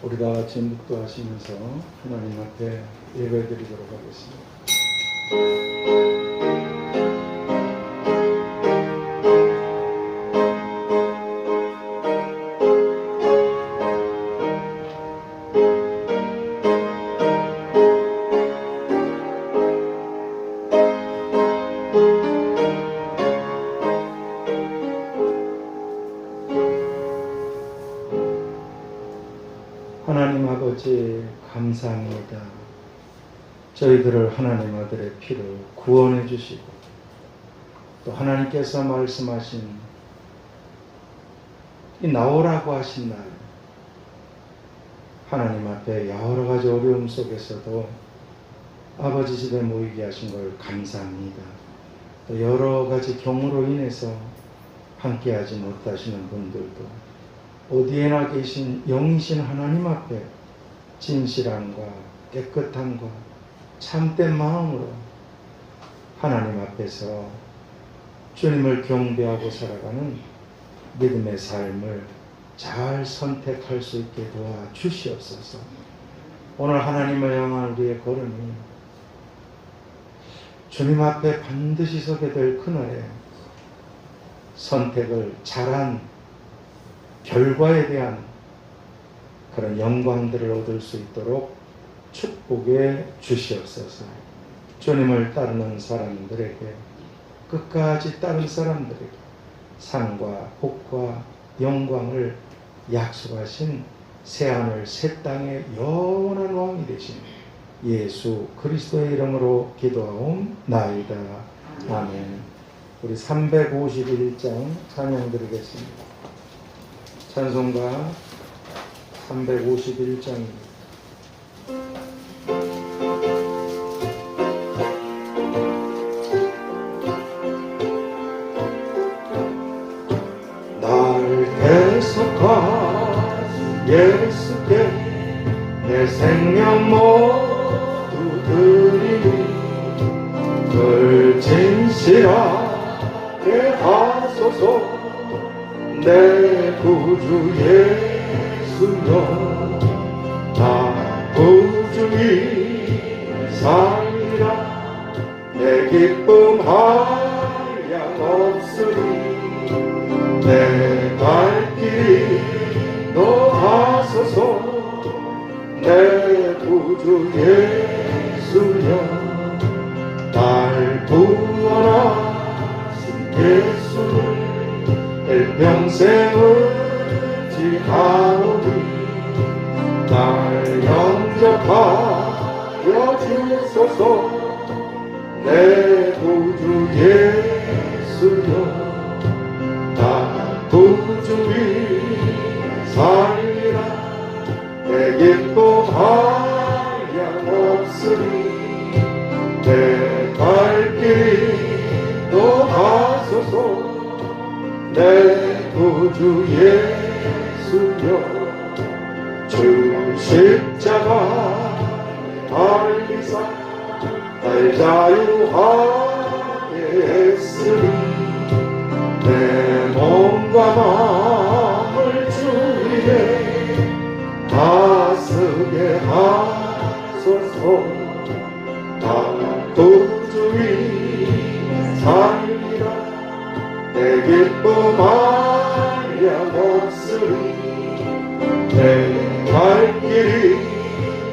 우리 다 같이 묵도하시면서 하나님 앞에 예배드리도록 하겠습니다. 하나님 아버지 감사합니다. 저희들을 하나님 아들의 피로 구원해 주시고 또 하나님께서 말씀하신 이 나오라고 하신 날 하나님 앞에 여러 가지 어려움 속에서도 아버지 집에 모이게 하신 걸 감사합니다. 또 여러 가지 경우로 인해서 함께하지 못하시는 분들도 어디에나 계신 영이신 하나님 앞에 진실함과 깨끗함과 참된 마음으로 하나님 앞에서 주님을 경배하고 살아가는 믿음의 삶을 잘 선택할 수 있게 도와주시옵소서. 오늘 하나님을 향한 우리의 걸음이 주님 앞에 반드시 서게 될 그날에 선택을 잘한 결과에 대한 그런 영광들을 얻을 수 있도록 축복해 주시옵소서. 주님을 따르는 사람들에게, 끝까지 따른 사람들에게 상과 복과 영광을 약속하신 새하늘 새 땅의 영원한 왕이 되신 예수 그리스도의 이름으로 기도하옵나이다. 아멘. 우리 351장 찬양 드리겠습니다. 찬송가 351장입니다. 날 대속하신 예수께 내 생명 모두 드리니 늘 진실하게 하소서. 내 구주 예수여 나 부주의 살리라. 내 기쁨 한량 없으니 내 발길이 너하소서. 내 구주 예수여 날 구원하신 예수를 일평생을 지하오니 날 영접하여 주소서. 내 구주 예수여 나 부주의 살리라. 내 기쁨 한량 없으니 내 발길이 너하소서. 내 구주 예수여 주 십자가 달리사 날 자유하게 했으니 내 몸과 마음을 주 위에 다스게 하소서. 나 구주의 살리라. 내 기쁨 한량 없으니 내 발길이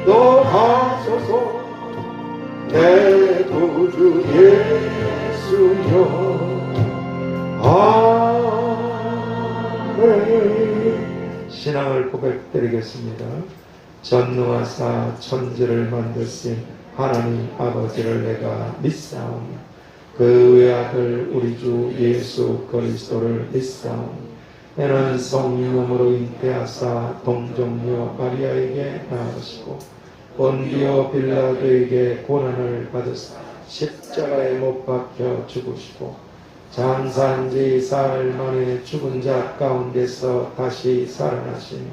너하소서. 내 구주 예수여 아멘. 신앙을 고백드리겠습니다. 전능하사 천지를 만드신 하나님 아버지를 내가 믿사오니 그 외아들 우리 주 예수 그리스도를 믿사오니 이는 성령으로 잉태하사 동정녀 마리아에게 낳으시고 본디오 빌라도에게 고난을 받으사 십자가에 못 박혀 죽으시고 장사한 지 사흘 만에 죽은 자 가운데서 다시 살아나시니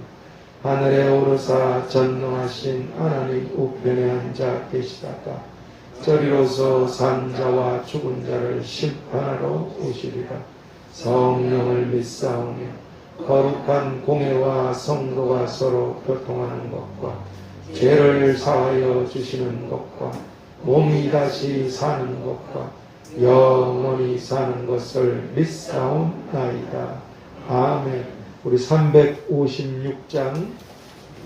하늘에 오르사 전능하신 하나님 우편에 앉아 계시다가 저리로서 산 자와 죽은 자를 심판하러 오시리라. 성령을 믿사오며 거룩한 공예와 성도가 서로 교통하는 것과 죄를 사하여 주시는 것과 몸이 다시 사는 것과 영원히 사는 것을 믿사옵나이다. 아멘. 우리 356장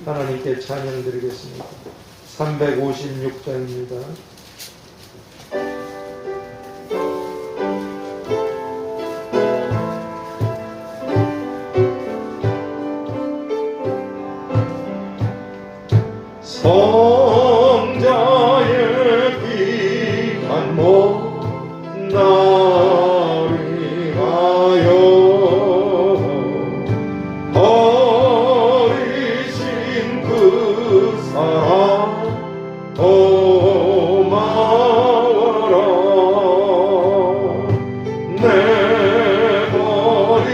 하나님께 찬양 드리겠습니다. 356장입니다. 성자의 귀한 몸 나를 위하여 버리신 그 사랑 고마워라. 내 머리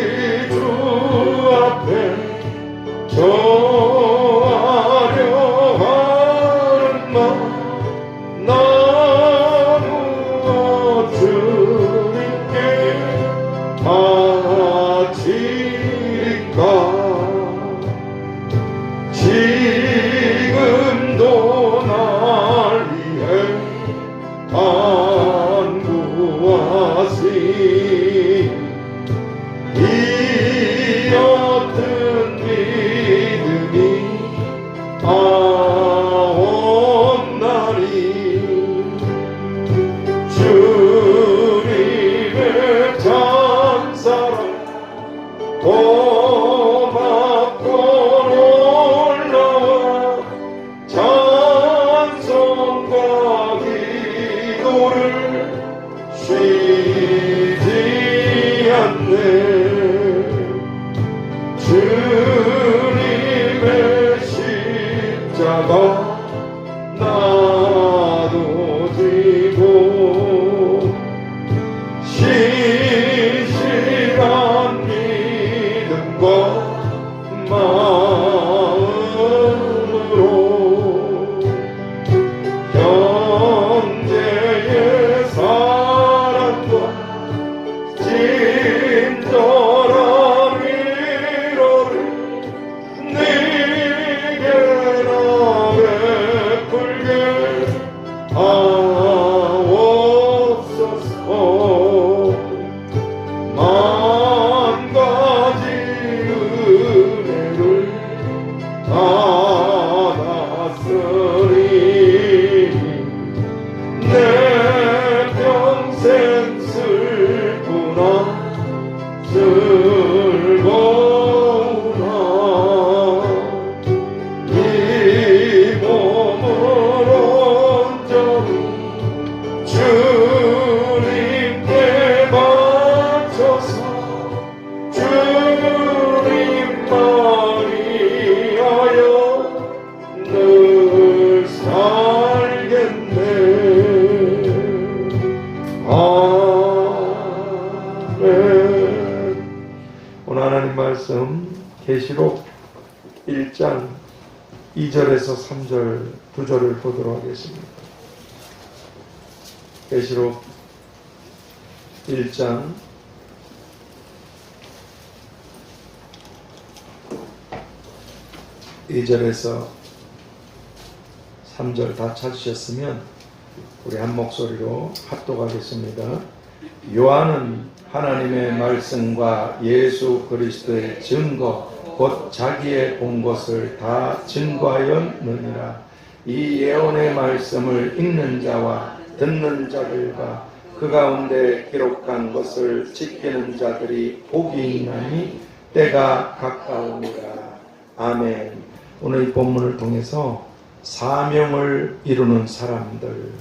주 앞에 지금도 날 위해 간구하시 이 어떤 믿음이 아옵나니 주님의 찬사랑 고맙고 놀라워 찬송과 기도를 쉬지 않네. 주님의 십자가 나도 지고 신실한 믿음과 마음으로 형제의 사랑과 친절한 위로를 네게나 베풀게 하옵소서. 만 가지 은혜를 받았으니 내 평생 슬프나 즐거우나 이 몸을 온전히 주님께 바쳐서 주님만이 하여 늘 살겠네. 아멘. 오늘 하나님 말씀 계시록 1장 2절에서 3절 두 절을 보도록 하겠습니다. 계시록 1장 2절에서 3절 다 찾으셨으면 우리 한 목소리로 합독하겠습니다. 요한은 하나님의 말씀과 예수 그리스도의 증거 곧 자기의 본 것을 다 증거하였느니라. 이 예언의 말씀을 읽는 자와 듣는 자들과 그 가운데 기록한 것을 지키는 자들이 복이 있나니 때가 가까우니라. 아멘. 오늘 이 본문을 통해서 사명을 이루는 사람들,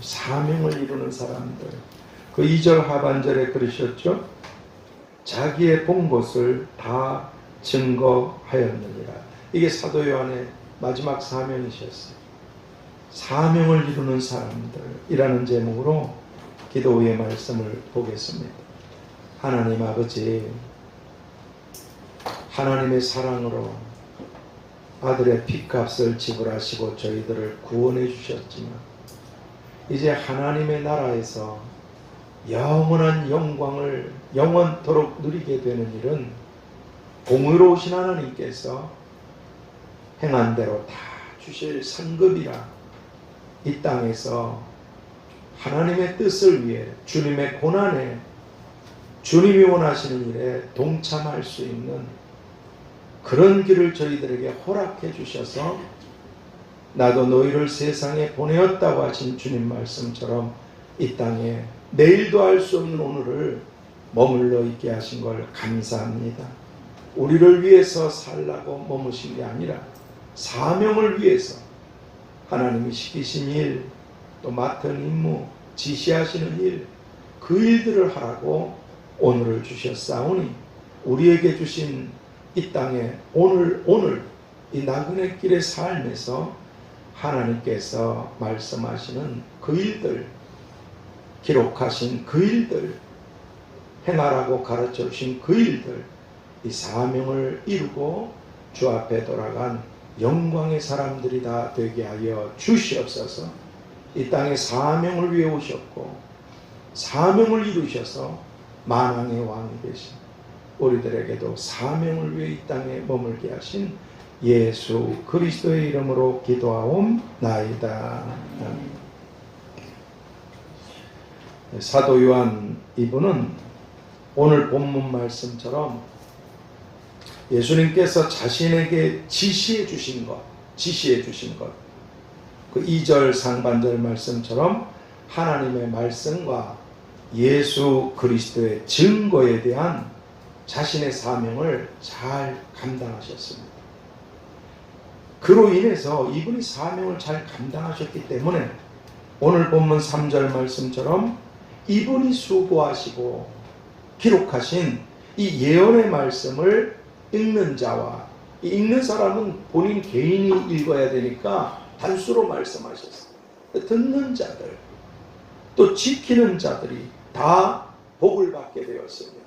그 2절 하반절에 그러셨죠? 자기의 본 것을 다 증거하였느니라. 이게 사도 요한의 마지막 사명이셨어요. 사명을 이루는 사람들이라는 제목으로 기도 후의 말씀을 보겠습니다. 하나님 아버지, 하나님의 사랑으로 아들의 피값을 지불하시고 저희들을 구원해 주셨지만 이제 하나님의 나라에서 영원한 영광을 영원토록 누리게 되는 일은 공의로우신 하나님께서 행한 대로 다 주실 상급이라 이 땅에서 하나님의 뜻을 위해 주님의 고난에 주님이 원하시는 일에 동참할 수 있는 그런 길을 저희들에게 허락해 주셔서 나도 너희를 세상에 보내었다고 하신 주님 말씀처럼 이 땅에 내일도 알 수 없는 오늘을 머물러 있게 하신 걸 감사합니다. 우리를 위해서 살라고 머무신 게 아니라 사명을 위해서 하나님이 시키신 일, 또 맡은 임무, 지시하시는 일, 그 일들을 하라고 오늘을 주셨사오니 우리에게 주신 이 땅에 오늘 이 나그네 길의 삶에서 하나님께서 말씀하시는 그 일들, 기록하신 그 일들, 행하라고 가르쳐 주신 그 일들, 이 사명을 이루고 주 앞에 돌아간 영광의 사람들이 다 되게 하여 주시옵소서. 이 땅에 사명을 위해 오셨고 사명을 이루셔서 만왕의 왕이 되신 우리들에게도 사명을 위해 이 땅에 머물게 하신 예수 그리스도의 이름으로 기도하옵나이다. 사도 요한 이분은 오늘 본문 말씀처럼 예수님께서 자신에게 지시해 주신 것, 그 2절 상반절 말씀처럼 하나님의 말씀과 예수 그리스도의 증거에 대한 자신의 사명을 잘 감당하셨습니다. 그로 인해서 이분이 사명을 잘 감당하셨기 때문에 오늘 본문 3절 말씀처럼 이분이 수고하시고 기록하신 이 예언의 말씀을 읽는 자와 읽는 사람은 본인 개인이 읽어야 되니까 단수로 말씀하셨어요. 듣는 자들 또 지키는 자들이 다 복을 받게 되었습니다.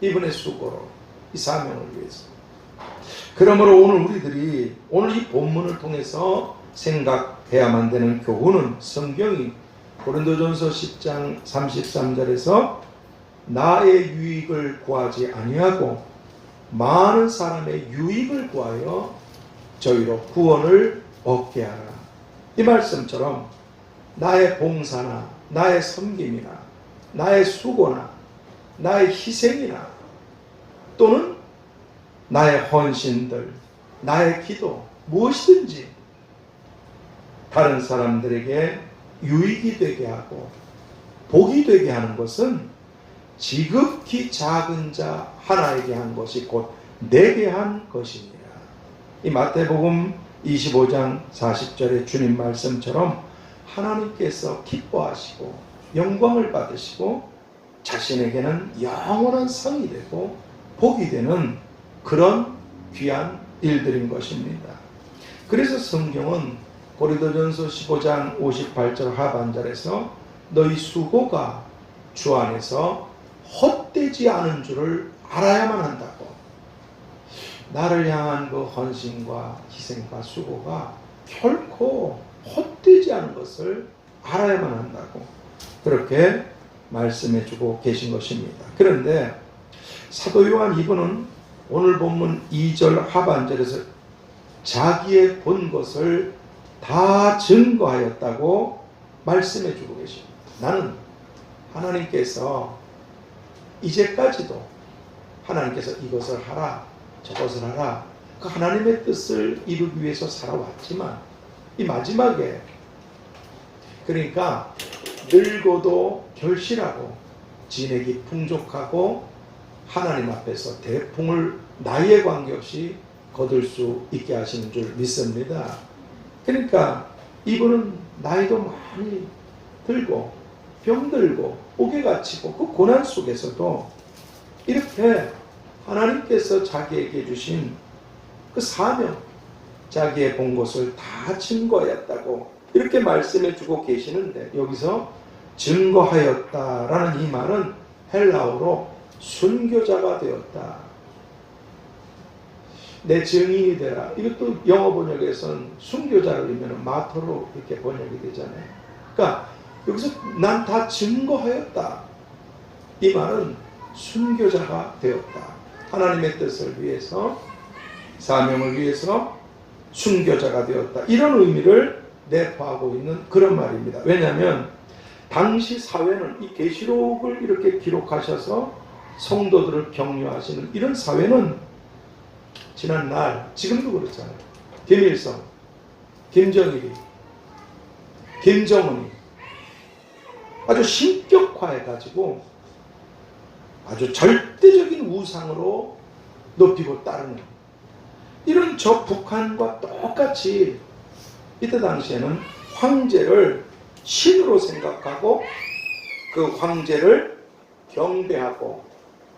이분의 수고로 이 사명을 위해서. 그러므로 오늘 이 본문을 통해서 생각해야만 되는 교훈은 성경이 고린도전서 10장 33절에서 나의 유익을 구하지 아니하고 많은 사람의 유익을 구하여 저희로 구원을 얻게 하라. 이 말씀처럼 나의 봉사나 나의 섬김이나 나의 수고나 나의 희생이나 또는 나의 헌신들, 나의 기도, 무엇이든지 다른 사람들에게 유익이 되게 하고 복이 되게 하는 것은 지극히 작은 자 하나에게 한 것이 곧 내게 한 것이니라. 이 마태복음 25장 40절의 주님 말씀처럼 하나님께서 기뻐하시고 영광을 받으시고 자신에게는 영원한 성이 되고 복이 되는 그런 귀한 일들인 것입니다. 그래서 성경은 고린도전서 15장 58절 하반절에서 너희 수고가 주 안에서 헛되지 않은 줄을 알아야만 한다고. 나를 향한 그 헌신과 희생과 수고가 결코 헛되지 않은 것을 알아야만 한다고 그렇게 말씀해 주고 계신 것입니다. 그런데 사도 요한 이분은 오늘 본문 2절 하반절에서 자기의 본 것을 다 증거하였다고 말씀해 주고 계십니다. 나는 하나님께서 이제까지도 하나님께서 이것을 하라 저것을 하라 그 하나님의 뜻을 이루기 위해서 살아왔지만 이 마지막에 그러니까 늙어도 결실하고 진액이 풍족하고 하나님 앞에서 대풍을 나이에 관계없이 거둘 수 있게 하시는 줄 믿습니다. 그러니까 이분은 나이도 많이 들고 병들고 옥에 갇히고 그 고난 속에서도 이렇게 하나님께서 자기에게 주신 그 사명, 자기의 본 것을 다 증거하였다고 이렇게 말씀해 주고 계시는데 여기서 증거하였다라는 이 말은 헬라어로 순교자가 되었다. 내 증인이 되라. 이것도 영어 번역에서는 순교자를 이면 마터로 이렇게 번역이 되잖아요. 그러니까 여기서 난 다 증거하였다. 이 말은 순교자가 되었다. 하나님의 뜻을 위해서, 사명을 위해서 순교자가 되었다. 이런 의미를 내포하고 있는 그런 말입니다. 왜냐하면 당시 사회는 이 계시록을 이렇게 기록하셔서 성도들을 격려하시는 이런 사회는 지난날, 지금도 그렇잖아요. 김일성, 김정일이, 김정은이 아주 신격화해가지고 아주 절대적인 우상으로 높이고 따르는 이런 저 북한과 똑같이 이때 당시에는 황제를 신으로 생각하고 그 황제를 경배하고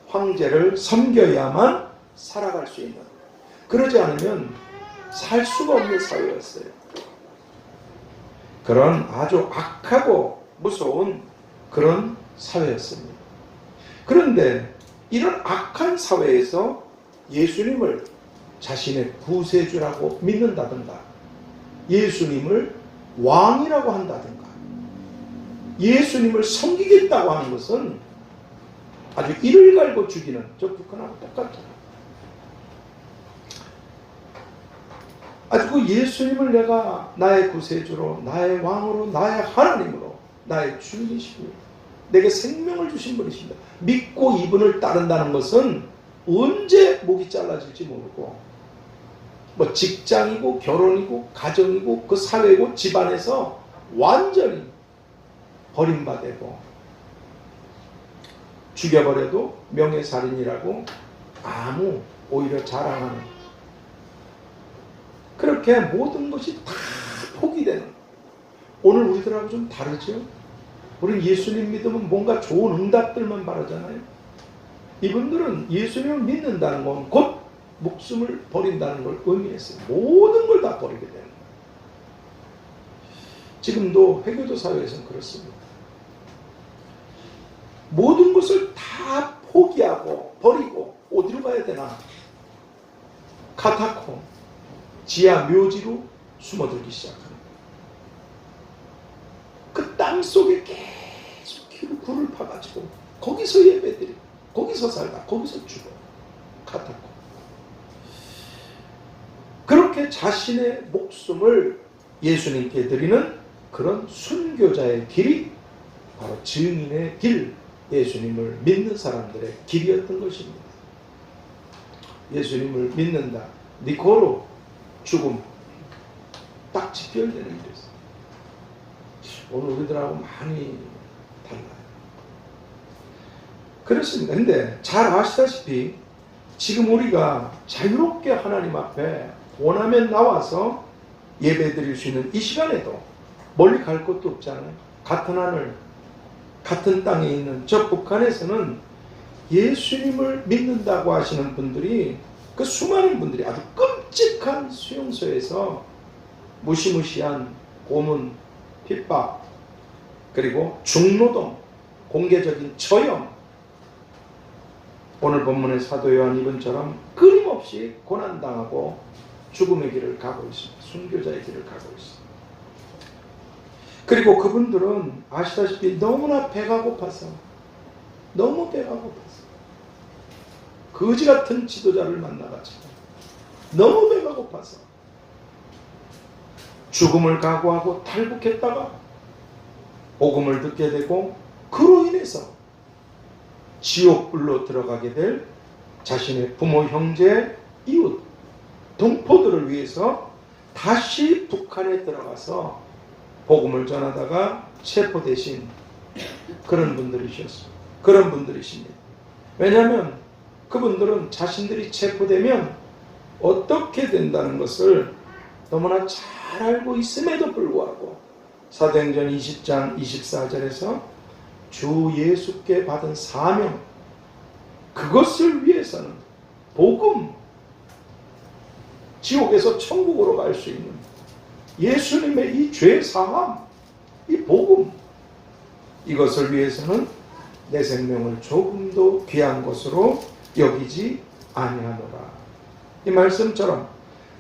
황제를 섬겨야만 살아갈 수 있는, 그러지 않으면 살 수가 없는 사회였어요. 그런 아주 악하고 무서운 그런 사회였습니다. 그런데 이런 악한 사회에서 예수님을 자신의 구세주라고 믿는다든가, 예수님을 왕이라고 한다든가, 예수님을 섬기겠다고 하는 것은 아주 이를 갈고 죽이는, 저 북한하고 똑같아요. 아주 그 예수님을 내가 나의 구세주로, 나의 왕으로, 나의 하나님으로, 나의 주님이시고 내게 생명을 주신 분이십니다. 믿고 이분을 따른다는 것은 언제 목이 잘라질지 모르고, 뭐 직장이고 결혼이고 가정이고 그 사회고 집안에서 완전히 버림받고 죽여버려도 명예살인이라고 아무 오히려 자랑하는, 그렇게 모든 것이 다 포기되는, 오늘 우리들하고 좀 다르죠? 우리는 예수님 믿으면 뭔가 좋은 응답들만 바라잖아요. 이분들은 예수님을 믿는다는 건 곧 목숨을 버린다는 걸 의미했어요. 모든 걸 다 버리게 되는 거예요. 지금도 회교도 사회에서는 그렇습니다. 모든 것을 다 포기하고 버리고 어디로 가야 되나? 카타콤, 지하 묘지로 숨어들기 시작합니다. 그 땅 속에 계속 굴을 파가지고 거기서 예배드리고 거기서 살다 거기서 죽어. 카타콤. 그렇게 자신의 목숨을 예수님께 드리는 그런 순교자의 길이 바로 증인의 길, 예수님을 믿는 사람들의 길이었던 것입니다. 예수님을 믿는다, 니코로 죽음, 딱 직결되는 일이었어요. 오늘 우리들하고 많이 달라요. 그렇습니다. 근데 잘 아시다시피 지금 우리가 자유롭게 하나님 앞에 원하면 나와서 예배 드릴 수 있는 이 시간에도 멀리 갈 것도 없잖아요. 같은 하늘, 같은 땅에 있는 저 북한에서는 예수님을 믿는다고 하시는 분들이, 그 수많은 분들이 아주 끔찍한 수용소에서 무시무시한 고문, 핍박, 그리고 중노동, 공개적인 처형, 오늘 본문의 사도 요한 이분처럼 끊임없이 고난당하고 죽음의 길을 가고 있습니다. 순교자의 길을 가고 있습니다. 그리고 그분들은 아시다시피 너무나 배가 고파서, 너무 배가 고파서 거지 같은 지도자를 만나가지고 너무 배가 고파서 죽음을 각오하고 탈북했다가 복음을 듣게 되고 그로 인해서 지옥불로 들어가게 될 자신의 부모, 형제, 이웃, 동포들을 위해서 다시 북한에 들어가서 복음을 전하다가 체포되신 그런 분들이셨습니다. 그런 분들이십니다. 왜냐하면 그분들은 자신들이 체포되면 어떻게 된다는 것을 너무나 잘 알고 있음에도 불구하고 사도행전 20장 24절에서 주 예수께 받은 사명, 그것을 위해서는 복음, 지옥에서 천국으로 갈 수 있는 예수님의 이 죄 사함, 이 복음, 이것을 위해서는 내 생명을 조금도 귀한 것으로 여기지 아니하노라. 이 말씀처럼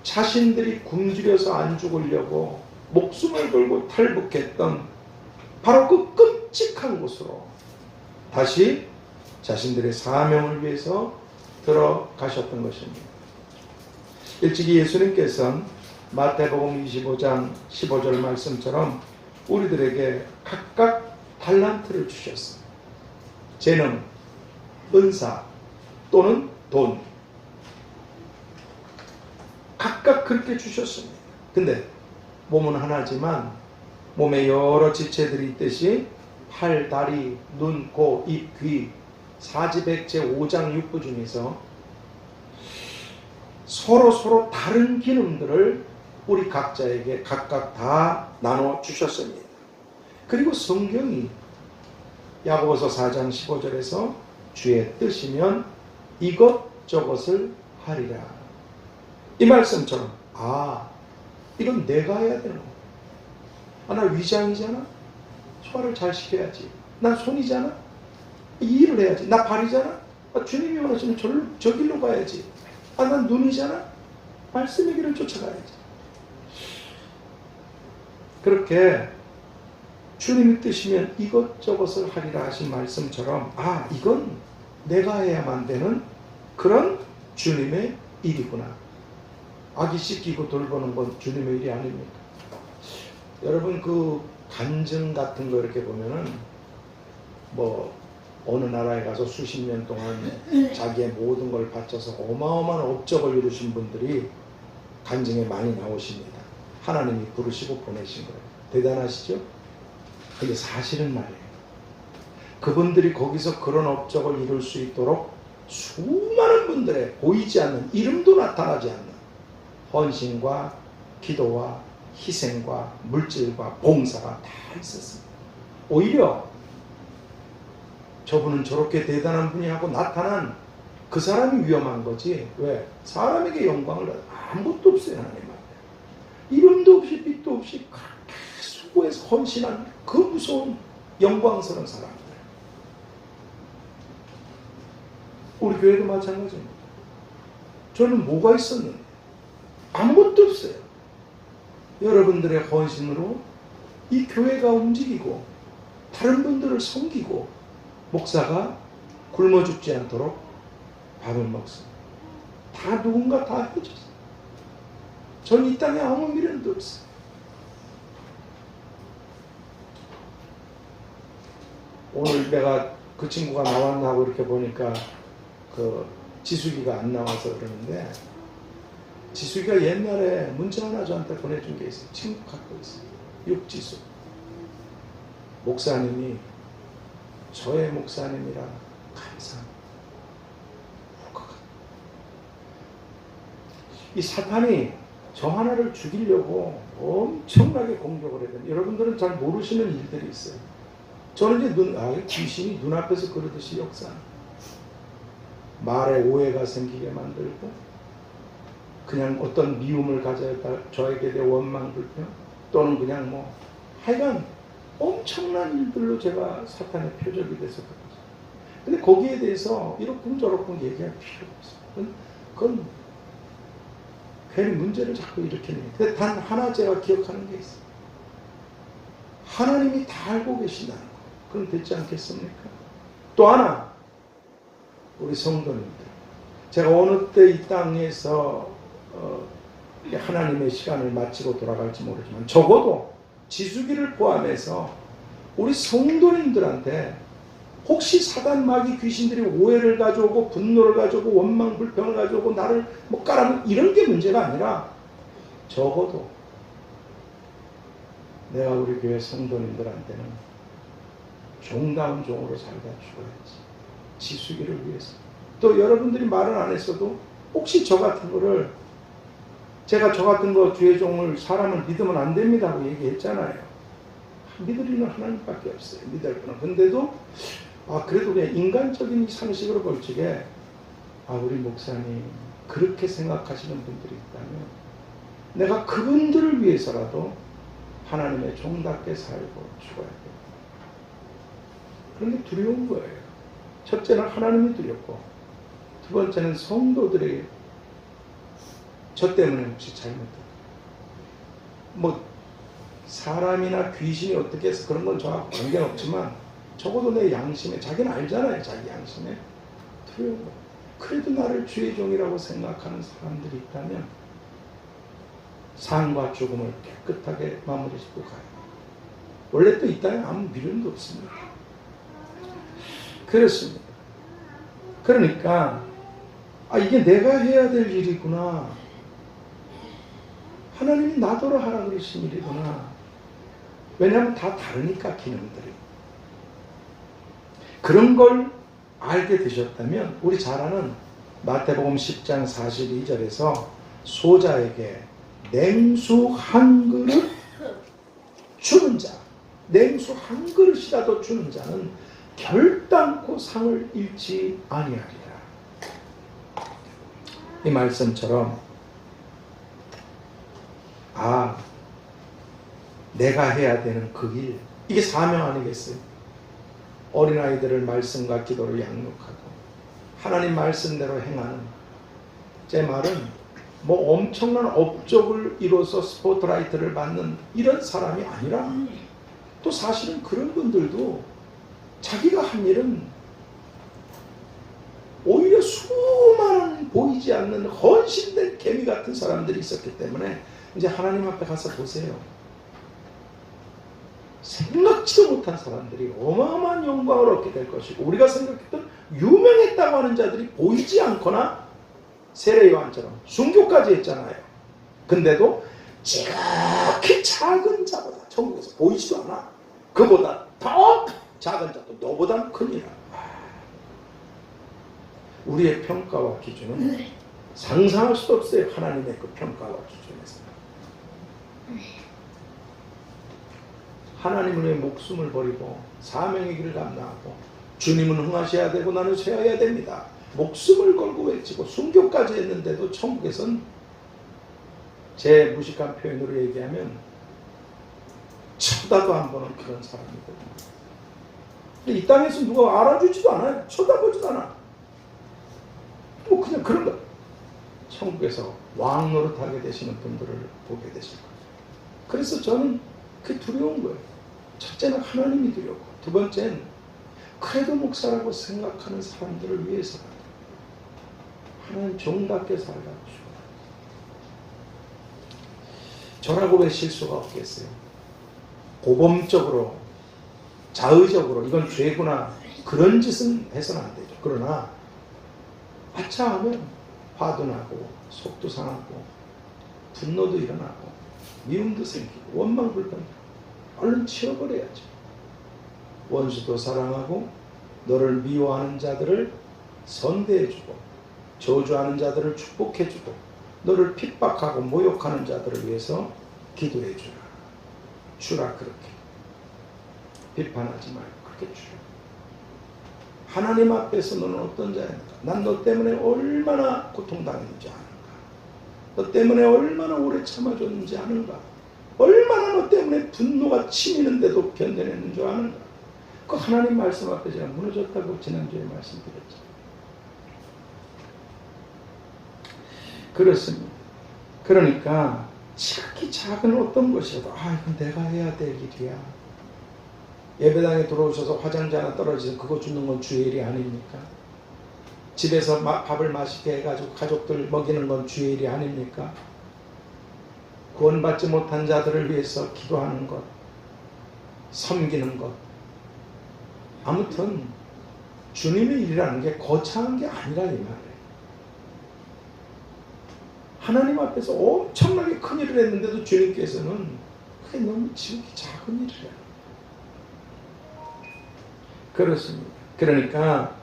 자신들이 굶주려서 안 죽으려고 목숨을 걸고 탈북했던 바로 그 끔찍한 곳으로 다시 자신들의 사명을 위해서 들어가셨던 것입니다. 일찍이 예수님께서는 마태복음 25장 15절 말씀처럼 우리들에게 각각 달란트를 주셨어요. 재능, 은사 또는 돈, 각각 그렇게 주셨습니다. 근데 몸은 하나지만 몸에 여러 지체들이 있듯이 팔, 다리, 눈, 코, 입, 귀, 사지백체 5장 6부 중에서 서로 다른 기능들을 우리 각자에게 각각 다 나눠 주셨습니다. 그리고 성경이 야고보서 4장 15절에서 주의 뜻이면 이것저것을 하리라. 이 말씀처럼 이건 내가 해야 되는 거야. 나 위장이잖아. 소화를 잘 시켜야지. 나 손이잖아. 이 일을 해야지. 나 발이잖아. 주님이 원하시면 저 길로 가야지. 난 눈이잖아. 말씀의 길을 쫓아가야지. 그렇게 주님이 뜻이면 이것저것을 하리라 하신 말씀처럼 이건 내가 해야만 되는 그런 주님의 일이구나. 아기 씻기고 돌보는 건 주님의 일이 아닙니까? 여러분 그 간증 같은 거 이렇게 보면은 어느 나라에 가서 수십 년 동안 자기의 모든 걸 바쳐서 어마어마한 업적을 이루신 분들이 간증에 많이 나오십니다. 하나님이 부르시고 보내신 거예요. 대단하시죠? 근데 사실은 말이에요. 그분들이 거기서 그런 업적을 이룰 수 있도록 수많은 분들의 보이지 않는, 이름도 나타나지 않는 헌신과 기도와 희생과 물질과 봉사가 다 있었습니다. 오히려 저분은 저렇게 대단한 분이 하고 나타난 그 사람이 위험한 거지. 왜? 사람에게 영광을 아무것도 없어요. 하나님 앞에 이름도 없이 빛도 없이 그렇게 수고해서 헌신한 그 무서운 영광스러운 사람들. 우리 교회도 마찬가지입니다. 저는 뭐가 있었는데 아무것도 없어요. 여러분들의 헌신으로 이 교회가 움직이고 다른 분들을 섬기고 목사가 굶어 죽지 않도록 밥을 먹습니다. 다 누군가 다 해줬어요. 전 이 땅에 아무 미련도 없어요. 오늘 내가 그 친구가 나왔나 하고 이렇게 보니까 그 지수기가 안 나와서 그러는데, 지수기가 옛날에 문자 하나 저한테 보내준 게 있어요. 친구 갖고 있어요. 육지수. 목사님이 저의 목사님이라 감사합니다. 이 사탄이 저 하나를 죽이려고 엄청나게 공격을 해야 됩니다. 여러분들은 잘 모르시는 일들이 있어요. 저는 이제 귀신이 눈앞에서 그러듯이 역사합니다. 말에 오해가 생기게 만들고, 그냥 어떤 미움을 가져야 저에게 대해 원망 불평, 또는 그냥 하여간 엄청난 일들로 제가 사탄의 표적이 돼서 그러죠. 근데 거기에 대해서 이렇군 저렇군 얘기할 필요가 없어요. 그건 괜히 문제를 자꾸 일으키는 거예요. 근데 단 하나 제가 기억하는 게 있어요. 하나님이 다 알고 계신다는 거. 그럼 됐지 않겠습니까? 또 하나, 우리 성도님들, 제가 어느 때 이 땅에서 하나님의 시간을 마치고 돌아갈지 모르지만 적어도 지수기를 포함해서 우리 성도님들한테 혹시 사단 마귀 귀신들이 오해를 가져오고 분노를 가져오고 원망 불평을 가져오고 나를 까라면 이런 게 문제가 아니라, 적어도 내가 우리 교회 성도님들한테는 종다운 종으로 살다 죽어야지. 지수기를 위해서. 또 여러분들이 말을 안 했어도 혹시 저 같은 거를, 제가 저 같은 거 주의 종을 사람을 믿으면 안 됩니다 하고 얘기했잖아요. 믿으리는 하나님밖에 없어요. 믿을 분은. 근데도 그래도 그냥 인간적인 상식으로 볼 적에 우리 목사님 그렇게 생각하시는 분들이 있다면 내가 그분들을 위해서라도 하나님의 종답게 살고 죽어야 돼요. 그런 게 두려운 거예요. 첫째는 하나님이 두렵고, 두 번째는 성도들에게 저 때문에 혹시 잘못했다. 사람이나 귀신이 어떻게 해서 그런 건 저하고 관계는 없지만 적어도 내 양심에, 자기는 알잖아요. 자기 양심에 두려운 거예요. 그래도 나를 주의 종이라고 생각하는 사람들이 있다면 삶과 죽음을 깨끗하게 마무리 짓고 가요. 원래 또 이 땅에 아무 미련도 없습니다. 그렇습니다. 그러니까 이게 내가 해야 될 일이구나. 하나님이 나더러 하라 그러신 일이구나. 왜냐하면 다 다르니까 기능들이. 그런 걸 알게 되셨다면 우리 잘 아는 마태복음 10장 42절에서 소자에게 냉수 한 그릇 주는 자, 냉수 한 그릇이라도 주는 자는 결단코 상을 잃지 아니하리라. 이 말씀처럼 내가 해야 되는 그 일, 이게 사명 아니겠어요? 어린아이들을 말씀과 기도를 양육하고 하나님 말씀대로 행하는, 제 말은 뭐 엄청난 업적을 이뤄서 스포트라이트를 받는 이런 사람이 아니라, 또 사실은 그런 분들도 자기가 한 일은 오히려 수많은 보이지 않는 헌신된 개미 같은 사람들이 있었기 때문에 이제 하나님 앞에 가서 보세요. 생각지도 못한 사람들이 어마어마한 영광을 얻게 될 것이고, 우리가 생각했던 유명했다고 하는 자들이 보이지 않거나 세례 요한처럼 순교까지 했잖아요. 근데도 지극히 작은 자보다, 천국에서 보이지도 않아, 그보다 더 작은 자도 너보다 크니라. 우리의 평가와 기준은 상상할 수도 없어요. 하나님의 그 평가와 기준에서. 하나님을 위해 목숨을 버리고 사명의 길을 감당하고, 주님은 흥하셔야 되고 나는 쇠해야 됩니다. 목숨을 걸고 외치고 순교까지 했는데도 천국에선, 제 무식한 표현으로 얘기하면 쳐다도 안 보는 그런 사람이거든요. 근데 이 땅에서 누가 알아주지도 않아요. 쳐다보지도 않아. 뭐 그냥 그런 거. 천국에서 왕 노릇하게 되시는 분들을 보게 되실 거예요. 그래서 저는 그게 두려운 거예요. 첫째는 하나님이 두렵고, 두 번째는 그래도 목사라고 생각하는 사람들을 위해서 하나님 종답게 살라고 주고. 저라고 왜 실수가 없겠어요? 고범적으로, 자의적으로 이건 죄구나, 그런 짓은 해서는 안 되죠. 그러나 아차 하면 화도 나고 속도 상하고 분노도 일어나고 미움도 생기고 원망불평, 얼른 치워버려야죠. 원수도 사랑하고 너를 미워하는 자들을 선대해주고 저주하는 자들을 축복해주고 너를 핍박하고 모욕하는 자들을 위해서 기도해주라. 주라. 그렇게 비판하지 말고 그렇게 주라. 하나님 앞에서 너는 어떤 자입니까? 난 너 때문에 얼마나 고통당했는지 아는가? 너 때문에 얼마나 오래 참아줬는지 아는가? 얼마나 너 때문에 분노가 치미는데도 견뎌냈는 줄 아는가? 그 하나님 말씀 앞에 제가 무너졌다고 지난주에 말씀드렸죠. 그렇습니다. 그러니까 지극히 작은 어떤 것이라도 이건 내가 해야 될 일이야. 예배당에 들어오셔서 화장지 하나 떨어지면 그거 주는 건 주의 일이 아닙니까? 집에서 밥을 맛있게 해가지고 가족들 먹이는 건 주의 일이 아닙니까? 구원받지 못한 자들을 위해서 기도하는 것, 섬기는 것, 아무튼 주님의 일이라는 게 거창한 게 아니라 이 말이에요. 하나님 앞에서 엄청나게 큰 일을 했는데도 주님께서는 그게 너무 지극히 작은 일이에요. 그렇습니다. 그러니까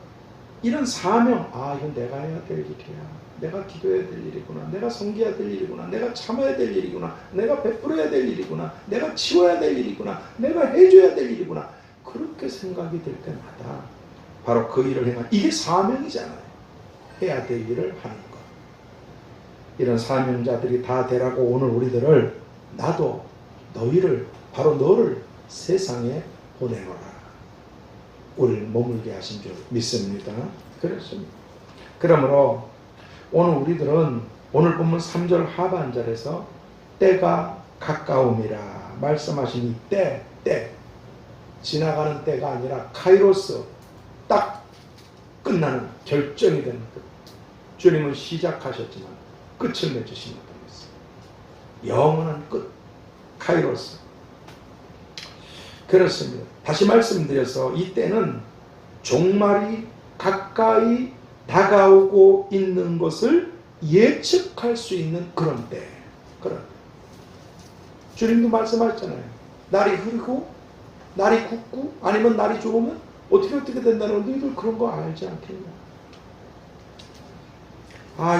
이런 사명, 이건 내가 해야 될 일이야. 내가 기도해야 될 일이구나. 내가 섬겨야 될 일이구나. 내가 참아야 될 일이구나. 내가 베풀어야 될 일이구나. 내가 치워야 될 일이구나. 내가 해줘야 될 일이구나. 그렇게 생각이 들 때마다 바로 그 일을 행하는, 이게 사명이잖아요. 해야 될 일을 하는 것. 이런 사명자들이 다 되라고 오늘 우리들을, 나도 너희를, 바로 너를 세상에 보내노라, 우리를 머물게 하신 줄 믿습니다. 그렇습니다. 그러므로 오늘 우리들은 오늘 본문 3절 하반절에서 때가 가까움이라 말씀하신 이 때, 지나가는 때가 아니라 카이로스, 딱 끝나는, 결정이 되는 것, 주님은 시작하셨지만 끝을 맺으신 것도 있어요. 영원한 끝, 카이로스. 그렇습니다. 다시 말씀드려서 이때는 종말이 가까이 다가오고 있는 것을 예측할 수 있는 그런 때. 주님도 말씀하셨잖아요. 날이 흐리고 날이 굳고 아니면 날이 좋으면 어떻게 된다는 너희들 그런 거 알지 않겠냐.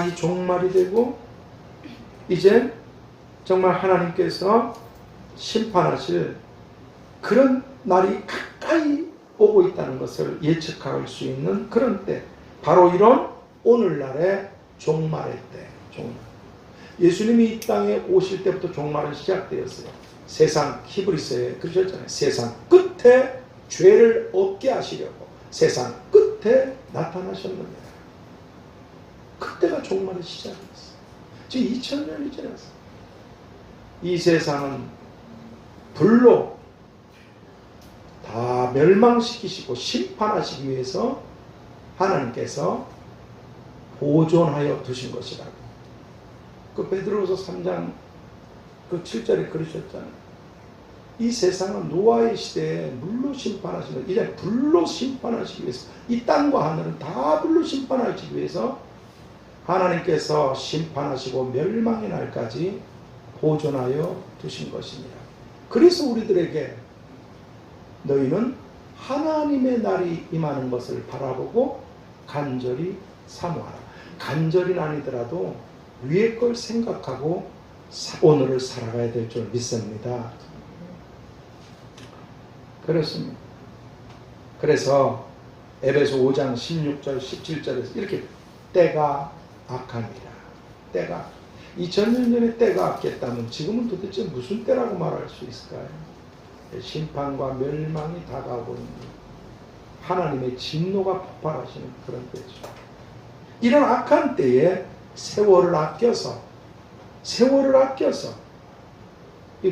이 종말이 되고 이제 정말 하나님께서 심판하실 그런 날이 가까이 오고 있다는 것을 예측할 수 있는 그런 때, 바로 이런 오늘날의 종말의 때. 종말. 예수님이 이 땅에 오실 때부터 종말은 시작되었어요. 세상, 히브리서에 그러셨잖아요. 세상 끝에 죄를 없게 하시려고 세상 끝에 나타나셨는데, 그때가 종말의 시작이었어요. 지금 2000년이 지났어요. 이 세상은 불로 다 멸망시키시고 심판하시기 위해서 하나님께서 보존하여 두신 것이라고. 그 베드로후서 3장 그 7절에 그러셨잖아요. 이 세상은 노아의 시대에 물로 심판하시는, 이제 불로 심판하시기 위해서, 이 땅과 하늘은 다 불로 심판하시기 위해서 하나님께서 심판하시고 멸망의 날까지 보존하여 두신 것이니라. 그래서 우리들에게 너희는 하나님의 날이 임하는 것을 바라보고 간절히 사모하라. 간절히는 아니더라도 위의 걸 생각하고 오늘을 살아가야 될 줄 믿습니다. 그렇습니다. 그래서 에베소 5장 16절 17절에서 이렇게 때가 악합니다. 때가 2000년 전에 때가 악했다면 지금은 도대체 무슨 때라고 말할 수 있을까요? 심판과 멸망이 다가오고 있는 하나님의 진노가 폭발하시는 그런 때죠. 이런 악한 때에 세월을 아껴서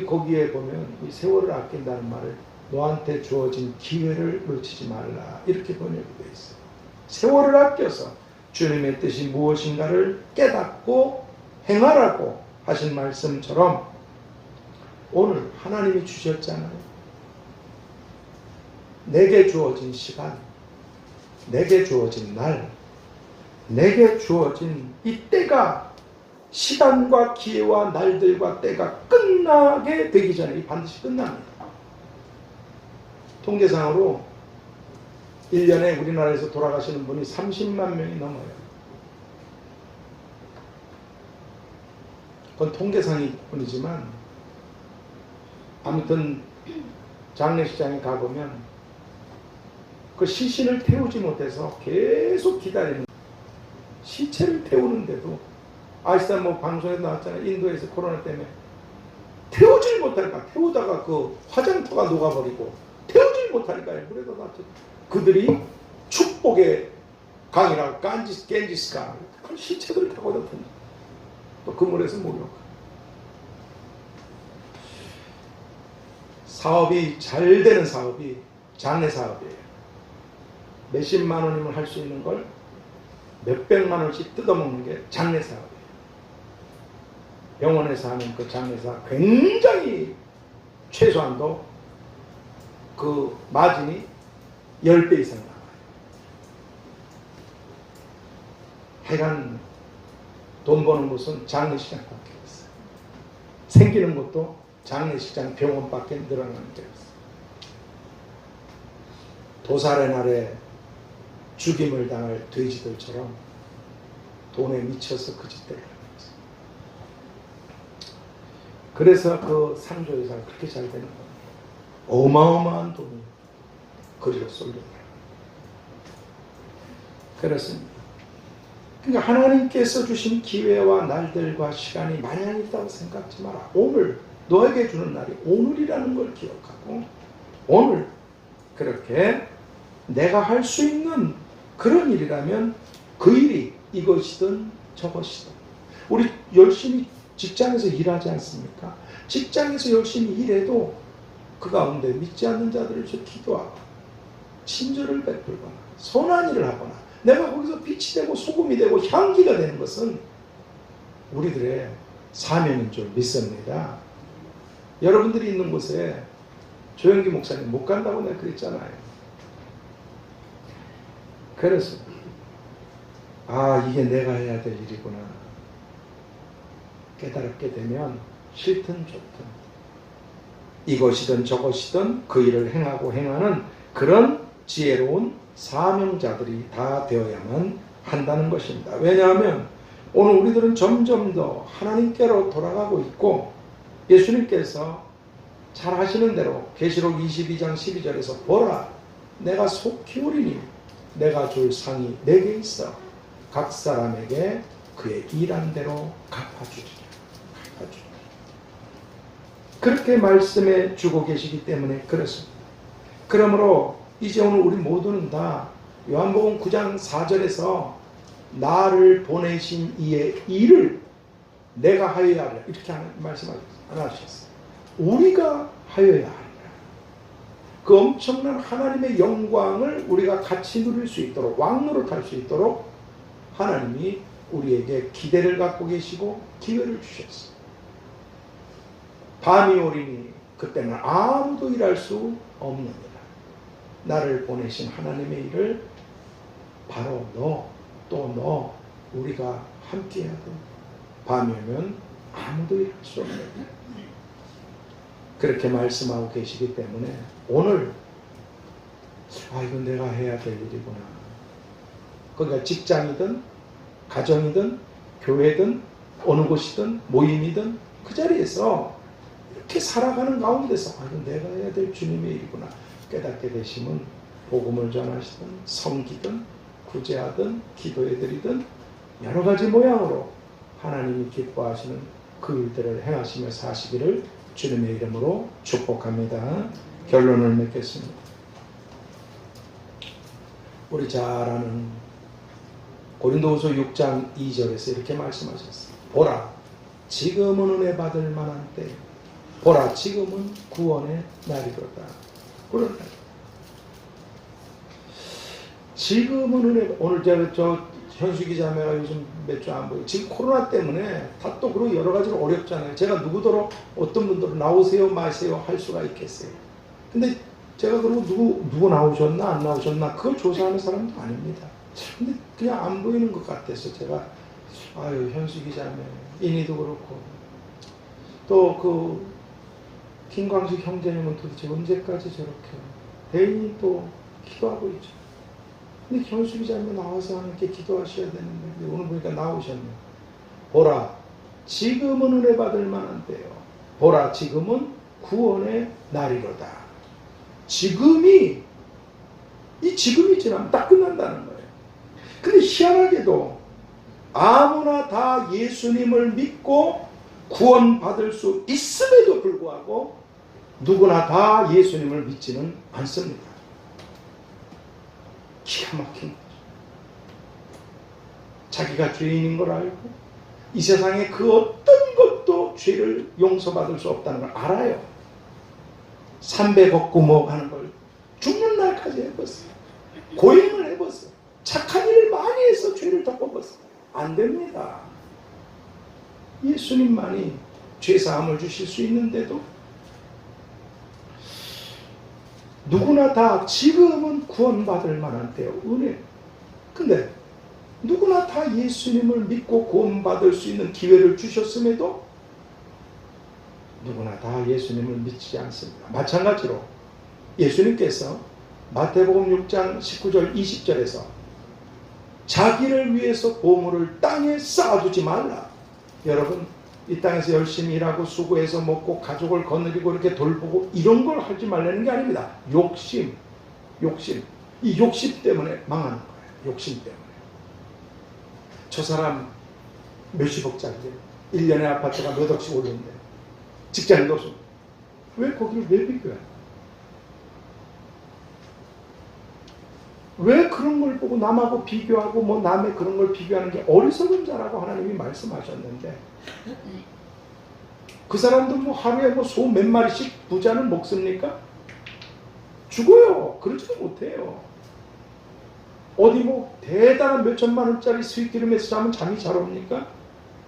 거기에 보면 이 세월을 아낀다는 말을 너한테 주어진 기회를 놓치지 말라 이렇게 번역이 되어 있어요. 세월을 아껴서 주님의 뜻이 무엇인가를 깨닫고 행하라고 하신 말씀처럼 오늘 하나님이 주셨잖아요. 내게 주어진 시간, 내게 주어진 날, 내게 주어진 이 때가, 시간과 기회와 날들과 때가 끝나게 되기 전에 반드시 끝납니다. 통계상으로 1년에 우리나라에서 돌아가시는 분이 30만 명이 넘어요. 그건 통계상일 뿐이지만 아무튼 장례식장에 가보면 그 시신을 태우지 못해서 계속 기다리는, 시체를 태우는데도 아시다 뭐 방송에 나왔잖아요. 인도에서 코로나 때문에 태우질 못하니까, 태우다가 그 화장터가 녹아버리고 태우질 못하니까요. 그래도 그들이 축복의 강이라고 겐지스강 그 시체들 타고 다녔거든요. 또 그물에서 목욕. 사업이 잘 되는 사업이 장례 사업이에요. 몇십만 원이면 할 수 있는 걸 몇백만 원씩 뜯어먹는 게 장례 사업이에요. 병원에서 하는 그 장례사 굉장히 최소한도 그 마진이 10배 이상 나와요. 하여간 돈 버는 곳은 장례식장밖에 없어요. 생기는 것도 장례식장, 병원밖에 늘어나는 게 없어요. 도살의 날에 죽임을 당할 돼지들처럼 돈에 미쳐서 그 짓대로 하는 거죠. 그래서 그 상조회사가 그렇게 잘 되는 겁니다. 어마어마한 돈이 거리로 쏠려. 그렇습니다. 그러니까 하나님께서 주신 기회와 날들과 시간이 마냥 있다고 생각하지 마라. 오늘 너에게 주는 날이 오늘이라는 걸 기억하고, 오늘 그렇게 내가 할 수 있는 그런 일이라면 그 일이 이것이든 저것이든, 우리 열심히 직장에서 일하지 않습니까? 직장에서 열심히 일해도 그 가운데 믿지 않는 자들을 위해서 기도하고 친절을 베풀거나 선한 일을 하거나 내가 거기서 빛이 되고 소금이 되고 향기가 되는 것은 우리들의 사명인 줄 믿습니다. 여러분들이 있는 곳에 조영기 목사님 못 간다고 내가 그랬잖아요. 그래서 이게 내가 해야 될 일이구나 깨달게 되면 싫든 좋든 이것이든 저것이든 그 일을 행하고 행하는 그런 지혜로운 사명자들이 다 되어야만 한다는 것입니다. 왜냐하면 오늘 우리들은 점점 더 하나님께로 돌아가고 있고 예수님께서 잘 하시는 대로 계시록 22장 12절에서 보라 내가 속히 오리니 내가 줄 상이 내게 있어 각 사람에게 그의 일한 대로 갚아주리라. 그렇게 말씀해 주고 계시기 때문에 그렇습니다. 그러므로 이제 오늘 우리 모두는 다 요한복음 9장 4절에서 나를 보내신 이의 일을 내가 하여야 하리라 이렇게 말씀하셨어요. 우리가 하여야 하리라. 그 엄청난 하나님의 영광을 우리가 같이 누릴 수 있도록 왕노릇할 수 있도록 하나님이 우리에게 기대를 갖고 계시고 기회를 주셨어요. 밤이 오리니 그때는 아무도 일할 수 없느니라. 나를 보내신 하나님의 일을 바로 너 우리가 함께하고 밤이 오면 아무도 일할 수 없느니라. 그렇게 말씀하고 계시기 때문에 오늘 이건 내가 해야 될 일이구나. 그러니까 직장이든 가정이든 교회든 어느 곳이든 모임이든 그 자리에서 이렇게 살아가는 가운데서 이건 내가 해야 될 주님의 일이구나 깨닫게 되시면 복음을 전하시든 섬기든 구제하든 기도해드리든 여러 가지 모양으로 하나님이 기뻐하시는 그 일들을 행하시며 사시기를 주님의 이름으로 축복합니다. 결론을 맺겠습니다. 우리 잘 아는 고린도후서 6장 2절에서 이렇게 말씀하셨어요. 보라 지금은 은혜 받을 만한 때 보라 지금은 구원의 날이로다. 그런다. 지금은 은혜 오늘 저 현수 기자매가 요즘 몇 주 안 보여요. 지금 코로나 때문에 다 또 그리고 여러 가지로 어렵잖아요. 제가 누구더러 어떤 분들은 나오세요 마세요 할 수가 있겠어요. 근데 제가 그러고 누구 나오셨나 안 나오셨나 그걸 조사하는 사람도 아닙니다. 근데 그냥 안 보이는 것 같아서 제가 현수 기자매 인희도 그렇고 또 그 김광식 형제님은 도대체 언제까지 저렇게 대인이 또 기도하고 있죠. 근데 현수 기자님 나와서 함께 기도하셔야 되는데 오늘 보니까 나오셨네. 보라 지금은 은혜 받을 만한 때요. 보라 지금은 구원의 날이로다. 지금이 지나면 딱 끝난다는 거예요. 근데 희한하게도 아무나 다 예수님을 믿고 구원받을 수 있음에도 불구하고 누구나 다 예수님을 믿지는 않습니다. 기가 막힌 거죠. 자기가 죄인인 걸 알고 이 세상에 그 어떤 것도 죄를 용서받을 수 없다는 걸 알아요. 삼배 걷고 뭐 하는 걸 죽는 날까지 해봤어요. 고행을 해봤어요. 착한 일을 많이 해서 죄를 덮어봤어요. 안 됩니다. 예수님만이 죄사함을 주실 수 있는데도 누구나 다 지금은 구원받을 만한 때요. 은혜. 근데 누구나 다 예수님을 믿고 구원받을 수 있는 기회를 주셨음에도 누구나 다 예수님을 믿지 않습니다. 마찬가지로 예수님께서 마태복음 6장 19절 20절에서 자기를 위해서 보물을 땅에 쌓아두지 말라. 여러분 이 땅에서 열심히 일하고 수고해서 먹고 가족을 거느리고 이렇게 돌보고 이런 걸 하지 말라는 게 아닙니다. 욕심. 이 욕심 때문에 망하는 거예요. 욕심 때문에. 저 사람 몇십억짜리예요. 1년에 아파트가 몇 억씩 오르는데 직장도 없어. 왜 거기를 왜 비교해? 왜 그런 걸 보고 남하고 비교하고 뭐 남의 그런 걸 비교하는 게 어리석은 자라고 하나님이 말씀하셨는데 그 사람도 뭐 하루에 뭐 소 몇 마리씩 부자는 먹습니까? 죽어요. 그러지도 못해요. 어디 뭐 대단한 몇 천만 원짜리 수익 들으면서 자면 잠이 잘 옵니까?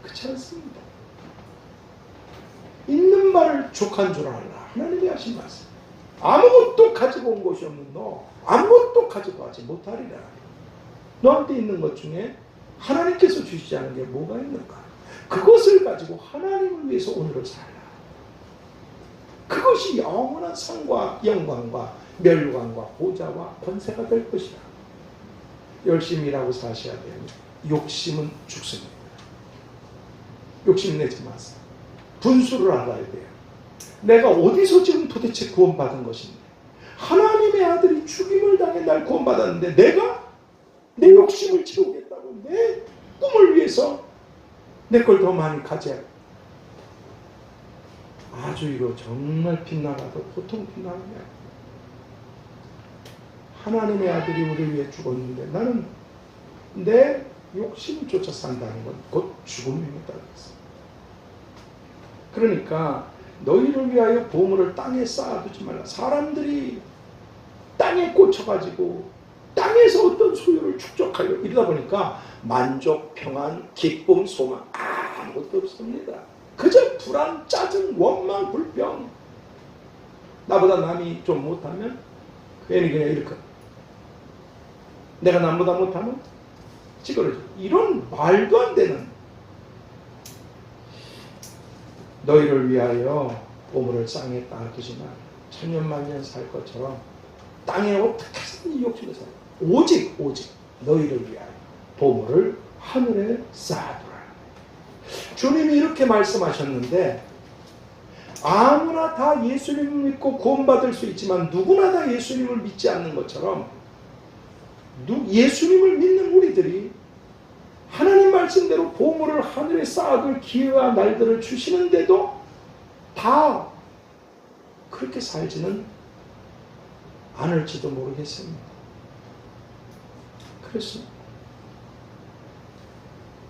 그렇지 않습니다. 있는 말을 족한 줄 알라. 하나님이 하신 말씀. 아무것도 가지고 온 것이 없는 너, 아무것도 가지고 가지 못하리라. 너한테 있는 것 중에 하나님께서 주시지 않은 게 뭐가 있는가? 그것을 가지고 하나님을 위해서 오늘을 살라. 그것이 영원한 상과 영광과 멸관과 보좌와 권세가 될 것이다. 열심히 일하고 사셔야 돼요. 욕심은 죽습니다. 욕심 내지 마세요. 분수를 알아야 돼요. 내가 어디서 지금 도대체 구원받은 것인데, 하나님의 아들이 죽임을 당해 날 구원받았는데 내가 내 욕심을 채우겠다고 내 꿈을 위해서 내 걸 더 많이 가져야 돼. 아주 이거 정말 빗나가도 보통 빗나가냐. 하나님의 아들이 우리를 위해 죽었는데 나는 내 욕심을 쫓아 산다는 건 곧 죽음입니다. 그러니까 너희를 위하여 보물을 땅에 쌓아두지 말라. 사람들이 땅에 꽂혀가지고 땅에서 어떤 소유를 축적하려 이러다 보니까 만족, 평안, 기쁨, 소망 아무것도 없습니다. 그저 불안, 짜증, 원망, 불평. 나보다 남이 좀 못하면 괜히 그냥 이렇게, 내가 남보다 못하면 찌그러져. 이런 말도 안 되는, 너희를 위하여 보물을 땅에 쌓아두지만 천년만년 살 것처럼 땅에 어떻게 이 욕심을 살, 오직 너희를 위하여 보물을 하늘에 쌓아두라. 주님이 이렇게 말씀하셨는데, 아무나 다 예수님을 믿고 구원받을 수 있지만 누구나 다 예수님을 믿지 않는 것처럼 예수님을 믿는 우리들이 하나님 말씀대로 보물을 하늘에 쌓아둘 기회와 날들을 주시는데도 다 그렇게 살지는 않을지도 모르겠습니다. 그렇습니다.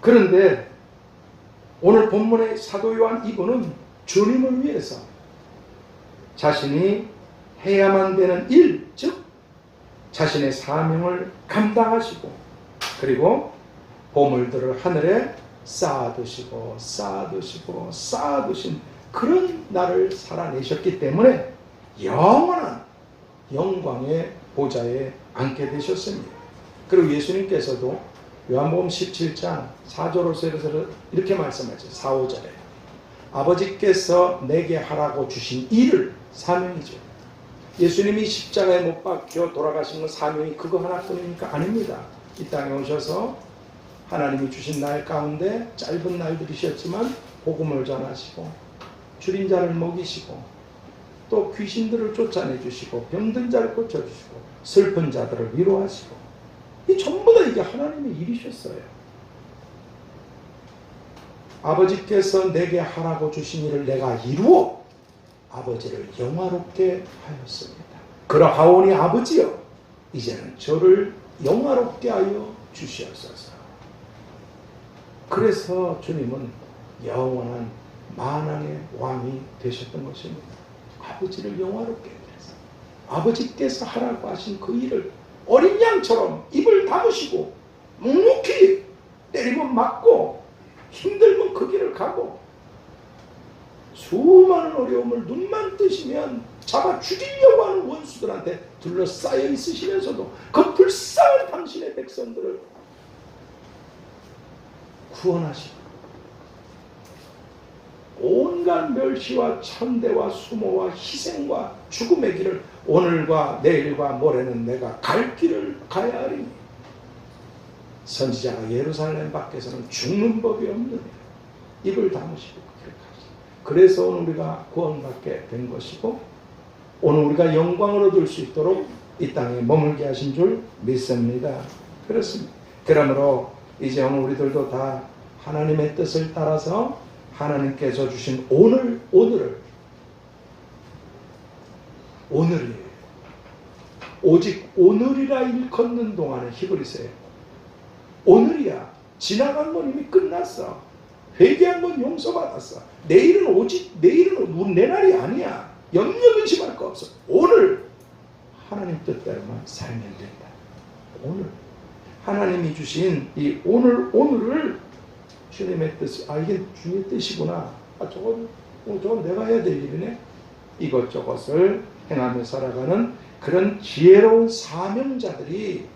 그런데 오늘 본문의 사도 요한 이분은 주님을 위해서 자신이 해야만 되는 일, 즉 자신의 사명을 감당하시고, 그리고 보물들을 하늘에 쌓아두시고 쌓아두신 그런 날을 살아내셨기 때문에 영원한 영광의 보좌에 앉게 되셨습니다. 그리고 예수님께서도 요한복음 17장 4절에서 이렇게 말씀하죠. 4, 5절에 아버지께서 내게 하라고 주신 일을, 사명이죠. 예수님이 십자가에 못 박혀 돌아가신 건 사명이 그거 하나뿐입니까? 아닙니다. 이 땅에 오셔서 하나님이 주신 날 가운데 짧은 날들이셨지만 복음을 전하시고 줄인 자를 먹이시고 또 귀신들을 쫓아내주시고 병든 자를 고쳐주시고 슬픈 자들을 위로하시고, 이 전부 다 이게 하나님의 일이셨어요. 아버지께서 내게 하라고 주신 일을 내가 이루어 아버지를 영화롭게 하였습니다. 그러하오니 아버지여, 이제는 저를 영화롭게 하여 주시옵소서. 그래서 주님은 영원한 만왕의 왕이 되셨던 것입니다. 아버지를 영화롭게 해서 아버지께서 하라고 하신 그 일을 어린 양처럼 입을 다무시고 묵묵히 때리면 맞고 힘들면 그 길을 가고, 수많은 어려움을 눈만 뜨시면 잡아 죽이려고 하는 원수들한테 둘러싸여 있으시면서도 그 불쌍한 당신의 백성들을 구원하시고 온갖 멸시와 천대와 수모와 희생과 죽음의 길을 오늘과 내일과 모레는 내가 갈 길을 가야 하리니 선지자가 예루살렘 밖에서는 죽는 법이 없느냐 입을 다무시고 그 길을 가시고, 그래서 오늘 우리가 구원받게 된 것이고 오늘 우리가 영광을 얻을 수 있도록 이 땅에 머물게 하신 줄 믿습니다. 그렇습니다. 그러므로 이제 오늘 우리들도 다 하나님의 뜻을 따라서 하나님께서 주신 오늘이에요. 오직 오늘이라 일컫는 동안에 히브리서에 오늘이야. 지나간 건 이미 끝났어. 회개한 건 용서받았어. 내일은 내 날이 아니야. 염려 근심할 거 없어. 오늘 하나님 뜻대로만 살면 된다. 오늘 하나님이 주신 이 오늘을 주님의 뜻, 이게 주님의 뜻이구나. 저건 내가 해야 될 일이네. 이것저것을 행하며 살아가는 그런 지혜로운 사명자들이,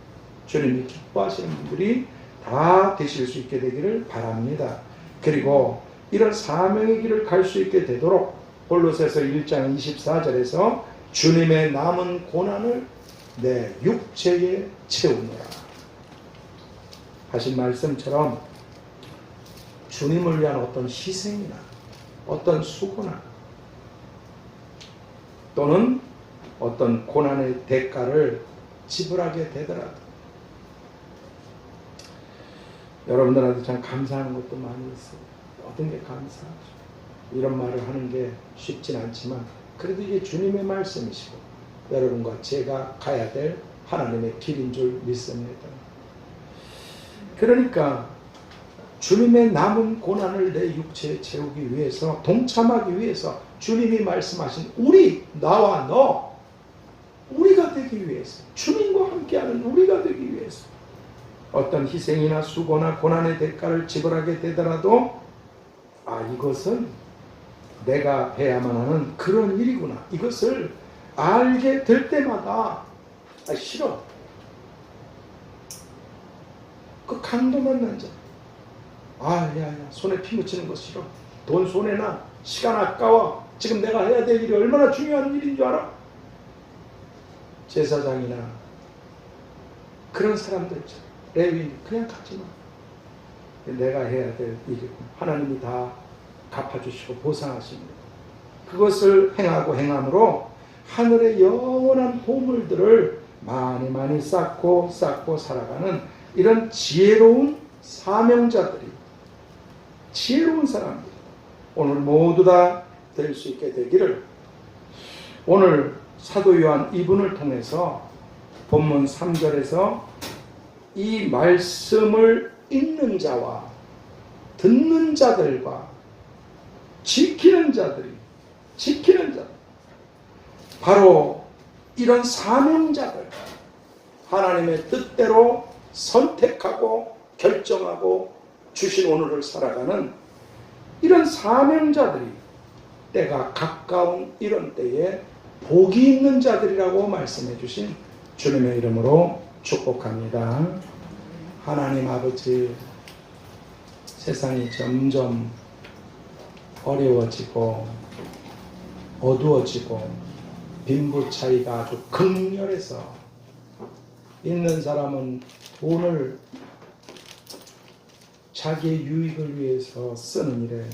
주님이 기뻐하시는 분들이 다 되실 수 있게 되기를 바랍니다. 그리고 이런 사명의 길을 갈 수 있게 되도록 골로새서 1장 24절에서 주님의 남은 고난을 내 육체에 채우노라 하신 말씀처럼, 주님을 위한 어떤 희생이나 어떤 수고나 또는 어떤 고난의 대가를 지불하게 되더라도 여러분들한테 참 감사하는 것도 많이 있어요. 어떤 게 감사하죠. 이런 말을 하는 게 쉽진 않지만 그래도 이게 주님의 말씀이시고 여러분과 제가 가야 될 하나님의 길인 줄 믿습니다. 그러니까 주님의 남은 고난을 내 육체에 채우기 위해서, 동참하기 위해서 주님이 말씀하신 우리, 나와 너, 우리가 되기 위해서, 주님과 함께하는 우리가 되기 위해서 어떤 희생이나 수고나 고난의 대가를 지불하게 되더라도 이것은 내가 해야만 하는 그런 일이구나, 이것을 알게 될 때마다 싫어. 그 강도 만난 자, 손에 피 묻히는 거 싫어. 돈 손해나, 시간 아까워. 지금 내가 해야 될 일이 얼마나 중요한 일인 줄 알아? 제사장이나 그런 사람들, 레위인, 그냥 가지 마. 내가 해야 될 일이고 하나님이 다 갚아주시고 보상하십니다. 그것을 행함으로 하늘의 영원한 보물들을 많이 쌓고 살아가는 이런 지혜로운 사명자들이, 지혜로운 사람들, 오늘 모두 다 될 수 있게 되기를, 오늘 사도 요한 이분을 통해서 본문 3절에서 이 말씀을 읽는 자와 듣는 자들과 지키는 자들, 바로 이런 사명자들, 하나님의 뜻대로 선택하고 결정하고 주신 오늘을 살아가는 이런 사명자들이 때가 가까운 이런 때에 복이 있는 자들이라고 말씀해 주신 주님의 이름으로 축복합니다. 하나님 아버지, 세상이 점점 어려워지고 어두워지고 빈부 차이가 아주 극렬해서 있는 사람은 돈을 자기의 유익을 위해서 쓰는 일에,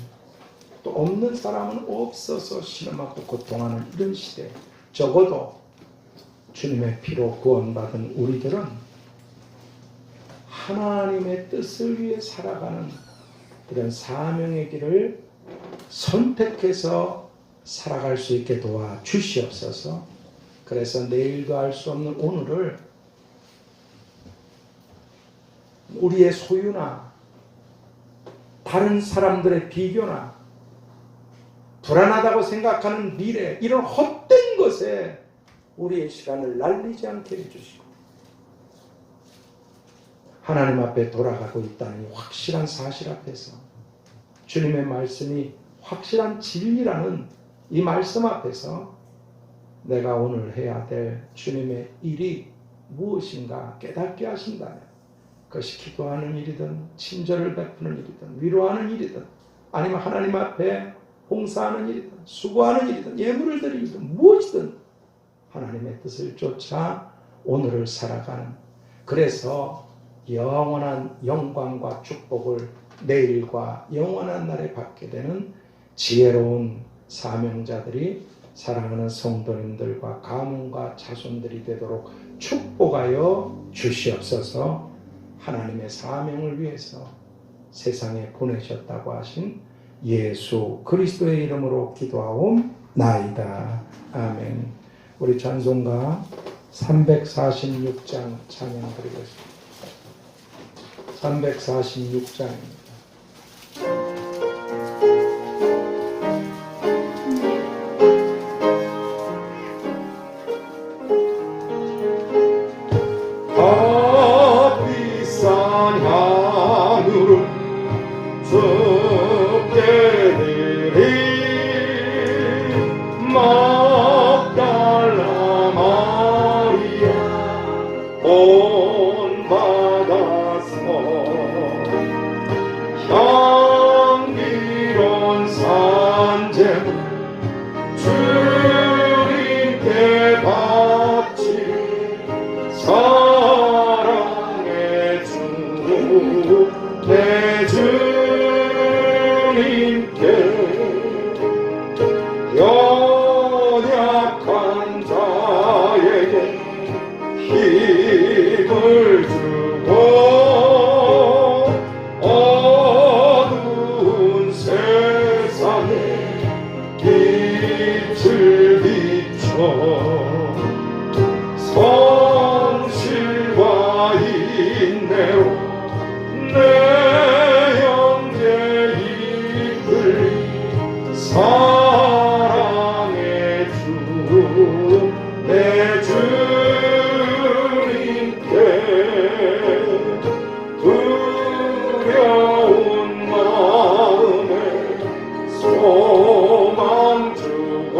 또 없는 사람은 없어서 신음하고 고통하는 이런 시대, 적어도 주님의 피로 구원받은 우리들은 하나님의 뜻을 위해 살아가는 이런 사명의 길을 선택해서 살아갈 수 있게 도와 주시옵소서. 그래서 내일도 알 수 없는 오늘을 우리의 소유나 다른 사람들의 비교나 불안하다고 생각하는 미래, 이런 헛된 것에 우리의 시간을 날리지 않게 해주시고 하나님 앞에 돌아가고 있다는 확실한 사실 앞에서, 주님의 말씀이 확실한 진리라는 이 말씀 앞에서 내가 오늘 해야 될 주님의 일이 무엇인가 깨닫게 하신다면, 그것이 기도하는 일이든 친절을 베푸는 일이든 위로하는 일이든 아니면 하나님 앞에 봉사하는 일이든 수고하는 일이든 예물을 드리는 일이든 무엇이든 하나님의 뜻을 쫓아 오늘을 살아가는, 그래서 영원한 영광과 축복을 내일과 영원한 날에 받게 되는 지혜로운 사명자들이 사랑하는 성도님들과 가문과 자손들이 되도록 축복하여 주시옵소서. 하나님의 사명을 위해서 세상에 보내셨다고 하신 예수 그리스도의 이름으로 기도하옵나이다. 아멘. 우리 찬송가 346장 찬양 드리겠습니다. 346장입니다. 주님께 바치리 사랑의 주 내 주님께 연약한 자에게 힘을 주고 어두운 세상에 빛을 비춰 성실과 인내로 내 형제 이끌리 사랑의 주 내 주님께 두려운 마음에 소망 주고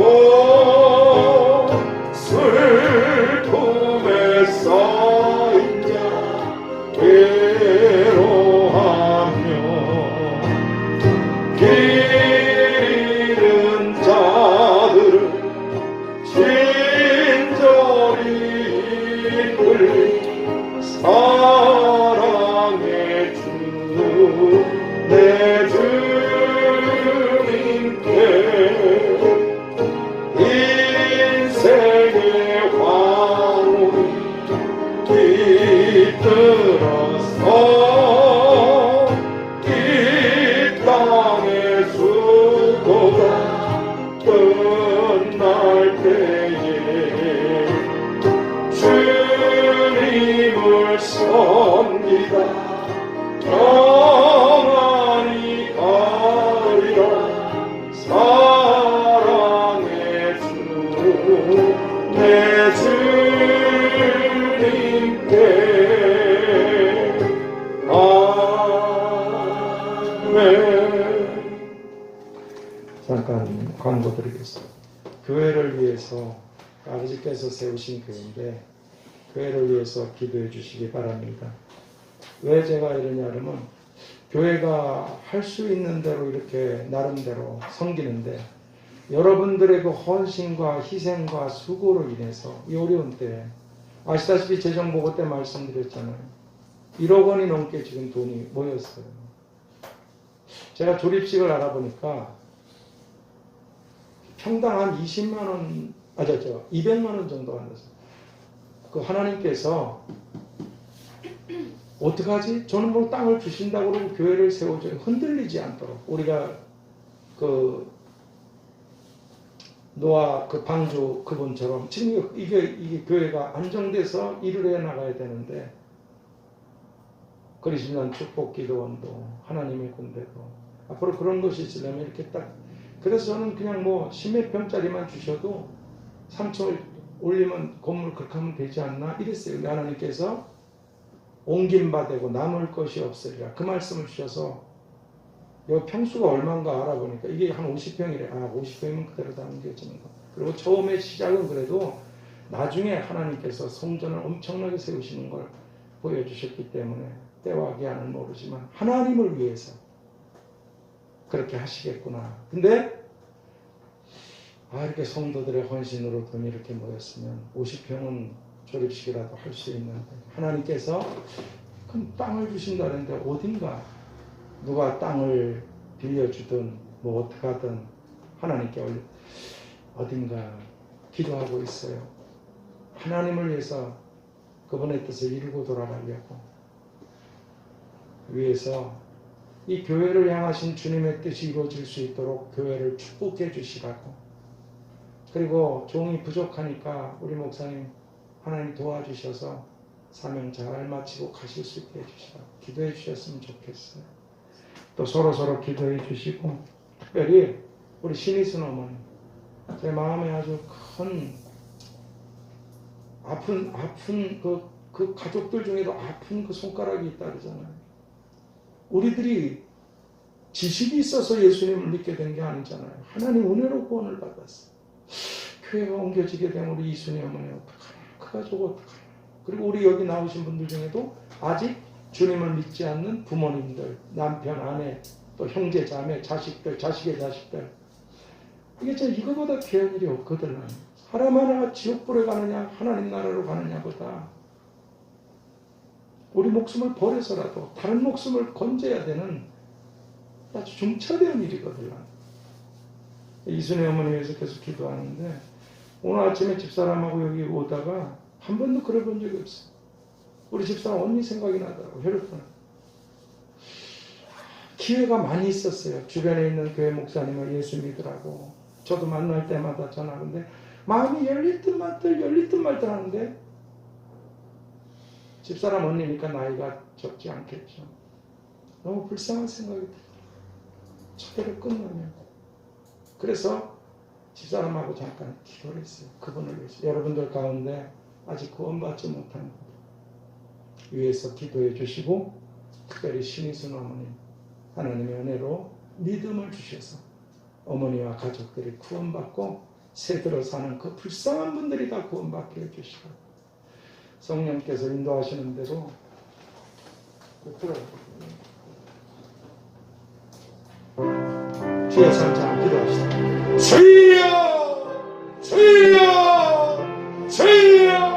슬픔에 쌓인 자 외로하며 길 잃은 자들을 친절히 이끌리 사랑의 주 내 주님께 인생의 황홀이 깃들어서 이 땅의 수고가 끝날 때에 주님을 섬기다 영원히 가리라 사랑의 주 내 주님께 아멘. 잠깐 광고 드리겠습니다. 교회를 위해서 아버지께서 세우신 교회인데 교회를 위해서 기도해 주시기 바랍니다. 왜 제가 이러냐면 교회가 할 수 있는 대로 이렇게 나름대로 섬기는데 여러분들의 그 헌신과 희생과 수고로 인해서 이 어려운 때 아시다시피 재정보고 때 말씀드렸잖아요. 1억 원이 넘게 지금 돈이 모였어요. 제가 조립식을 알아보니까 평당 한 20만 원, 200만 원 정도 하면서 그 하나님께서 어떡하지? 저는 뭐 땅을 주신다고 그러고 교회를 세워줘 흔들리지 않도록 우리가 그 노아 그 방주 그분처럼 지금 이게 교회가 안정돼서 일을 해 나가야 되는데 그리스도는 축복기도원도 하나님의 군대도 앞으로 그런 것이 있으려면 이렇게 딱 그래서 저는 그냥 뭐 10몇 평짜리만 주셔도 3층을 올리면 건물 그렇게 하면 되지 않나 이랬어요. 근데 하나님께서 옮김바 되고 남을 것이 없으리라 그 말씀을 주셔서 이 평수가 얼마인가 알아보니까 이게 한 50평이래. 50평이면 그대로 다 옮겨지는 거. 그리고 처음에 시작은 그래도 나중에 하나님께서 성전을 엄청나게 세우시는 걸 보여주셨기 때문에 때와 기한은 모르지만 하나님을 위해서 그렇게 하시겠구나. 근데 이렇게 성도들의 헌신으로 돈이 이렇게 모였으면 50평은 조립식이라도 할 수 있는데 하나님께서 그럼 땅을 주신다는데 어딘가 누가 땅을 빌려주든 뭐 어떻게 하든 하나님께 어딘가 기도하고 있어요. 하나님을 위해서 그분의 뜻을 이루고 돌아가려고 위해서 이 교회를 향하신 주님의 뜻이 이루어질 수 있도록 교회를 축복해 주시라고. 그리고 종이 부족하니까 우리 목사님 하나님 도와주셔서 사명 잘 마치고 가실 수 있게 해주시라고 기도해 주셨으면 좋겠어요. 또 서로 기도해 주시고 특별히 우리 신희순 어머니 제 마음에 아주 큰 아픈 그 가족들 중에도 아픈 그 손가락이 있다 그러잖아요. 우리들이 지식이 있어서 예수님을 믿게 된 게 아니잖아요. 하나님 은혜로 구원을 받았어요. 교회가 옮겨지게 되면 우리 이순희 어머니 어떡하나 그 가족 어떡하나. 그리고 우리 여기 나오신 분들 중에도 아직 주님을 믿지 않는 부모님들 남편 아내 또 형제 자매 자식들 자식의 자식들 이게 저 이거보다 귀한 일이 없거든. 사람 하나가 지옥불에 가느냐 하나님 나라로 가느냐보다 우리 목숨을 버려서라도 다른 목숨을 건져야 되는 아주 중차대한 일이거든. 이순애 어머니 위해서 계속 기도하는데 오늘 아침에 집사람하고 여기 오다가 한 번도 그래 본 적이 없어. 우리 집사람 언니 생각이 나더라고. 혈액분 기회가 많이 있었어요. 주변에 있는 교회 목사님을 예수 믿으라고 저도 만날 때마다 전화하는데 마음이 열릴 듯 말듯 하는데 집사람 언니니까 나이가 적지 않겠죠. 너무 불쌍한 생각이 들어요. 초대를 끝나면. 그래서 집사람하고 잠깐 기도를 했어요. 그분을 위해서. 여러분들 가운데 아직 구원받지 못한 분 위해서 기도해 주시고 특별히 신희순 어머님 하나님의 은혜로 믿음을 주셔서 어머니와 가족들이 구원받고 새들어 사는 그 불쌍한 분들이 다 구원받게 해주시고 성령께서 인도하시는 대로 주여 삼창 기도하시다. 주여 주여 주여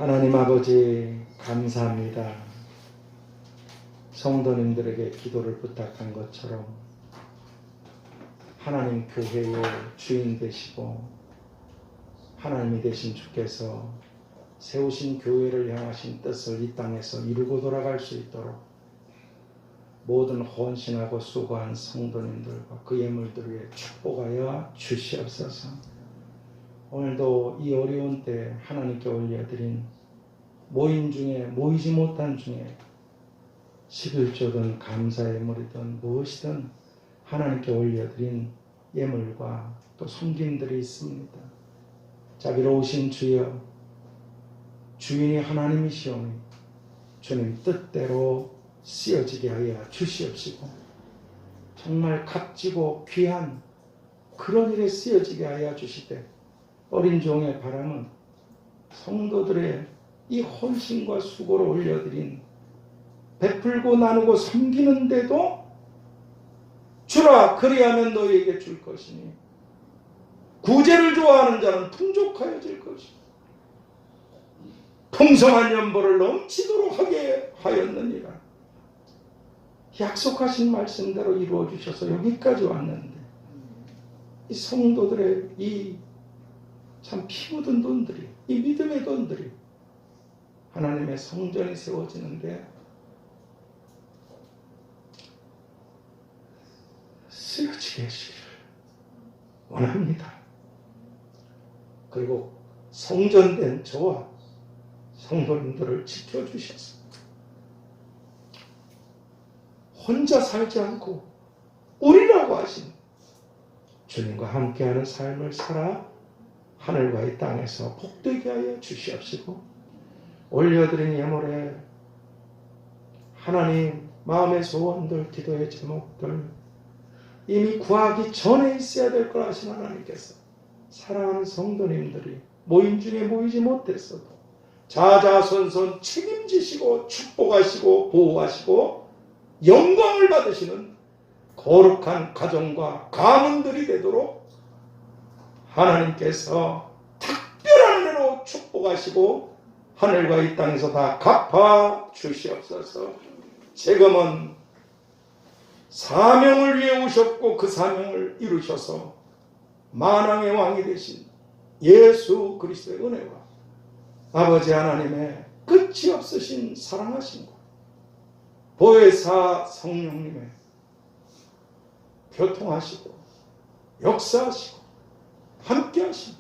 하나님 아버지 감사합니다. 성도님들에게 기도를 부탁한 것처럼 하나님 교회의 주인 되시고 하나님이 되신 주께서 세우신 교회를 향하신 뜻을 이 땅에서 이루고 돌아갈 수 있도록 모든 헌신하고 수고한 성도님들과 그 예물들 위해 축복하여 주시옵소서. 오늘도 이 어려운 때 하나님께 올려드린 모임 중에 모이지 못한 중에 11조든 감사 예물이든 무엇이든 하나님께 올려드린 예물과 또 섬김들이 있습니다. 자비로우신 주여, 주인이 하나님이시오니 주님 뜻대로 쓰여지게 하여 주시옵시고 정말 값지고 귀한 그런 일에 쓰여지게 하여 주시되 어린 종의 바람은 성도들의 이 헌신과 수고를 올려드린 베풀고 나누고 섬기는데도 주라 그리하면 너희에게 줄 것이니 구제를 좋아하는 자는 풍족하여질 것이니 풍성한 연보를 넘치도록 하게 하였느니라. 약속하신 말씀대로 이루어 주셔서 여기까지 왔는데 이 성도들의 이 참 피 묻은 돈들이, 이 믿음의 돈들이 하나님의 성전이 세워지는데 쓰여지게 하시기를 원합니다. 그리고 성전된 저와 성도님들을 지켜주셔서 혼자 살지 않고 우리라고 하신 주님과 함께하는 삶을 살아 하늘과 이 땅에서 복되게 하여 주시옵시고 올려드린 예물에 하나님 마음의 소원들, 기도의 제목들 이미 구하기 전에 있어야 될 걸 아신 하나님께서 사랑하는 성도님들이 모임 중에 모이지 못했어도 자자손손 책임지시고 축복하시고 보호하시고 영광을 받으시는 거룩한 가정과 가문들이 되도록 하나님께서 특별한 은혜로 축복하시고 하늘과 이 땅에서 다 갚아 주시옵소서. 지금은 사명을 위해 오셨고 그 사명을 이루셔서 만왕의 왕이 되신 예수 그리스도의 은혜와 아버지 하나님의 끝이 없으신 사랑하심과 보혜사 성령님의 교통하시고 역사하시고 함께하시고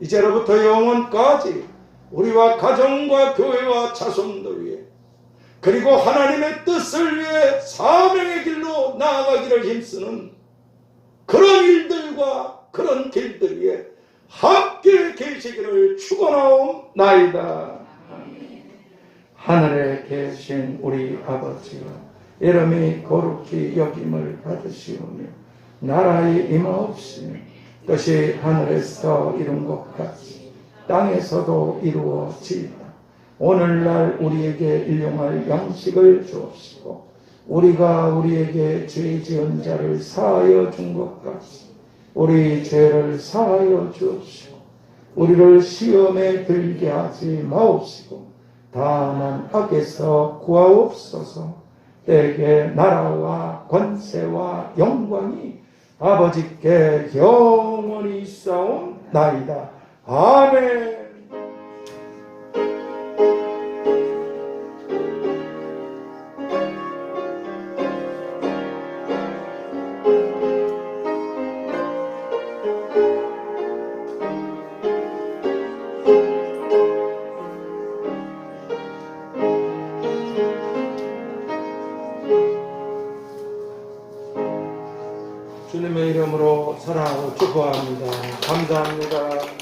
이제로부터 영원까지 우리와 가정과 교회와 자손들 위해 그리고 하나님의 뜻을 위해 사명의 길로 나아가기를 힘쓰는 그런 일들과 그런 길들 위해 함께 계시기를 축원하옵나이다. 하늘에 계신 우리 아버지여 이름이 거룩히 여김을 받으시오며 나라의 임하옵시며 뜻이 하늘에서 이룬 것 같이 땅에서도 이루어지이다. 오늘날 우리에게 일용할 양식을 주옵시고 우리가 우리에게 죄 지은 자를 사하여 준 것 같이 우리 죄를 사하여 주옵시고 우리를 시험에 들게 하지 마옵시고 다만 악에서 구하옵소서. 때에 나라와 권세와 영광이 아버지께 영원히 있사옵나이다. 아멘. 주님의 이름으로 사랑하고 축복합니다. 감사합니다.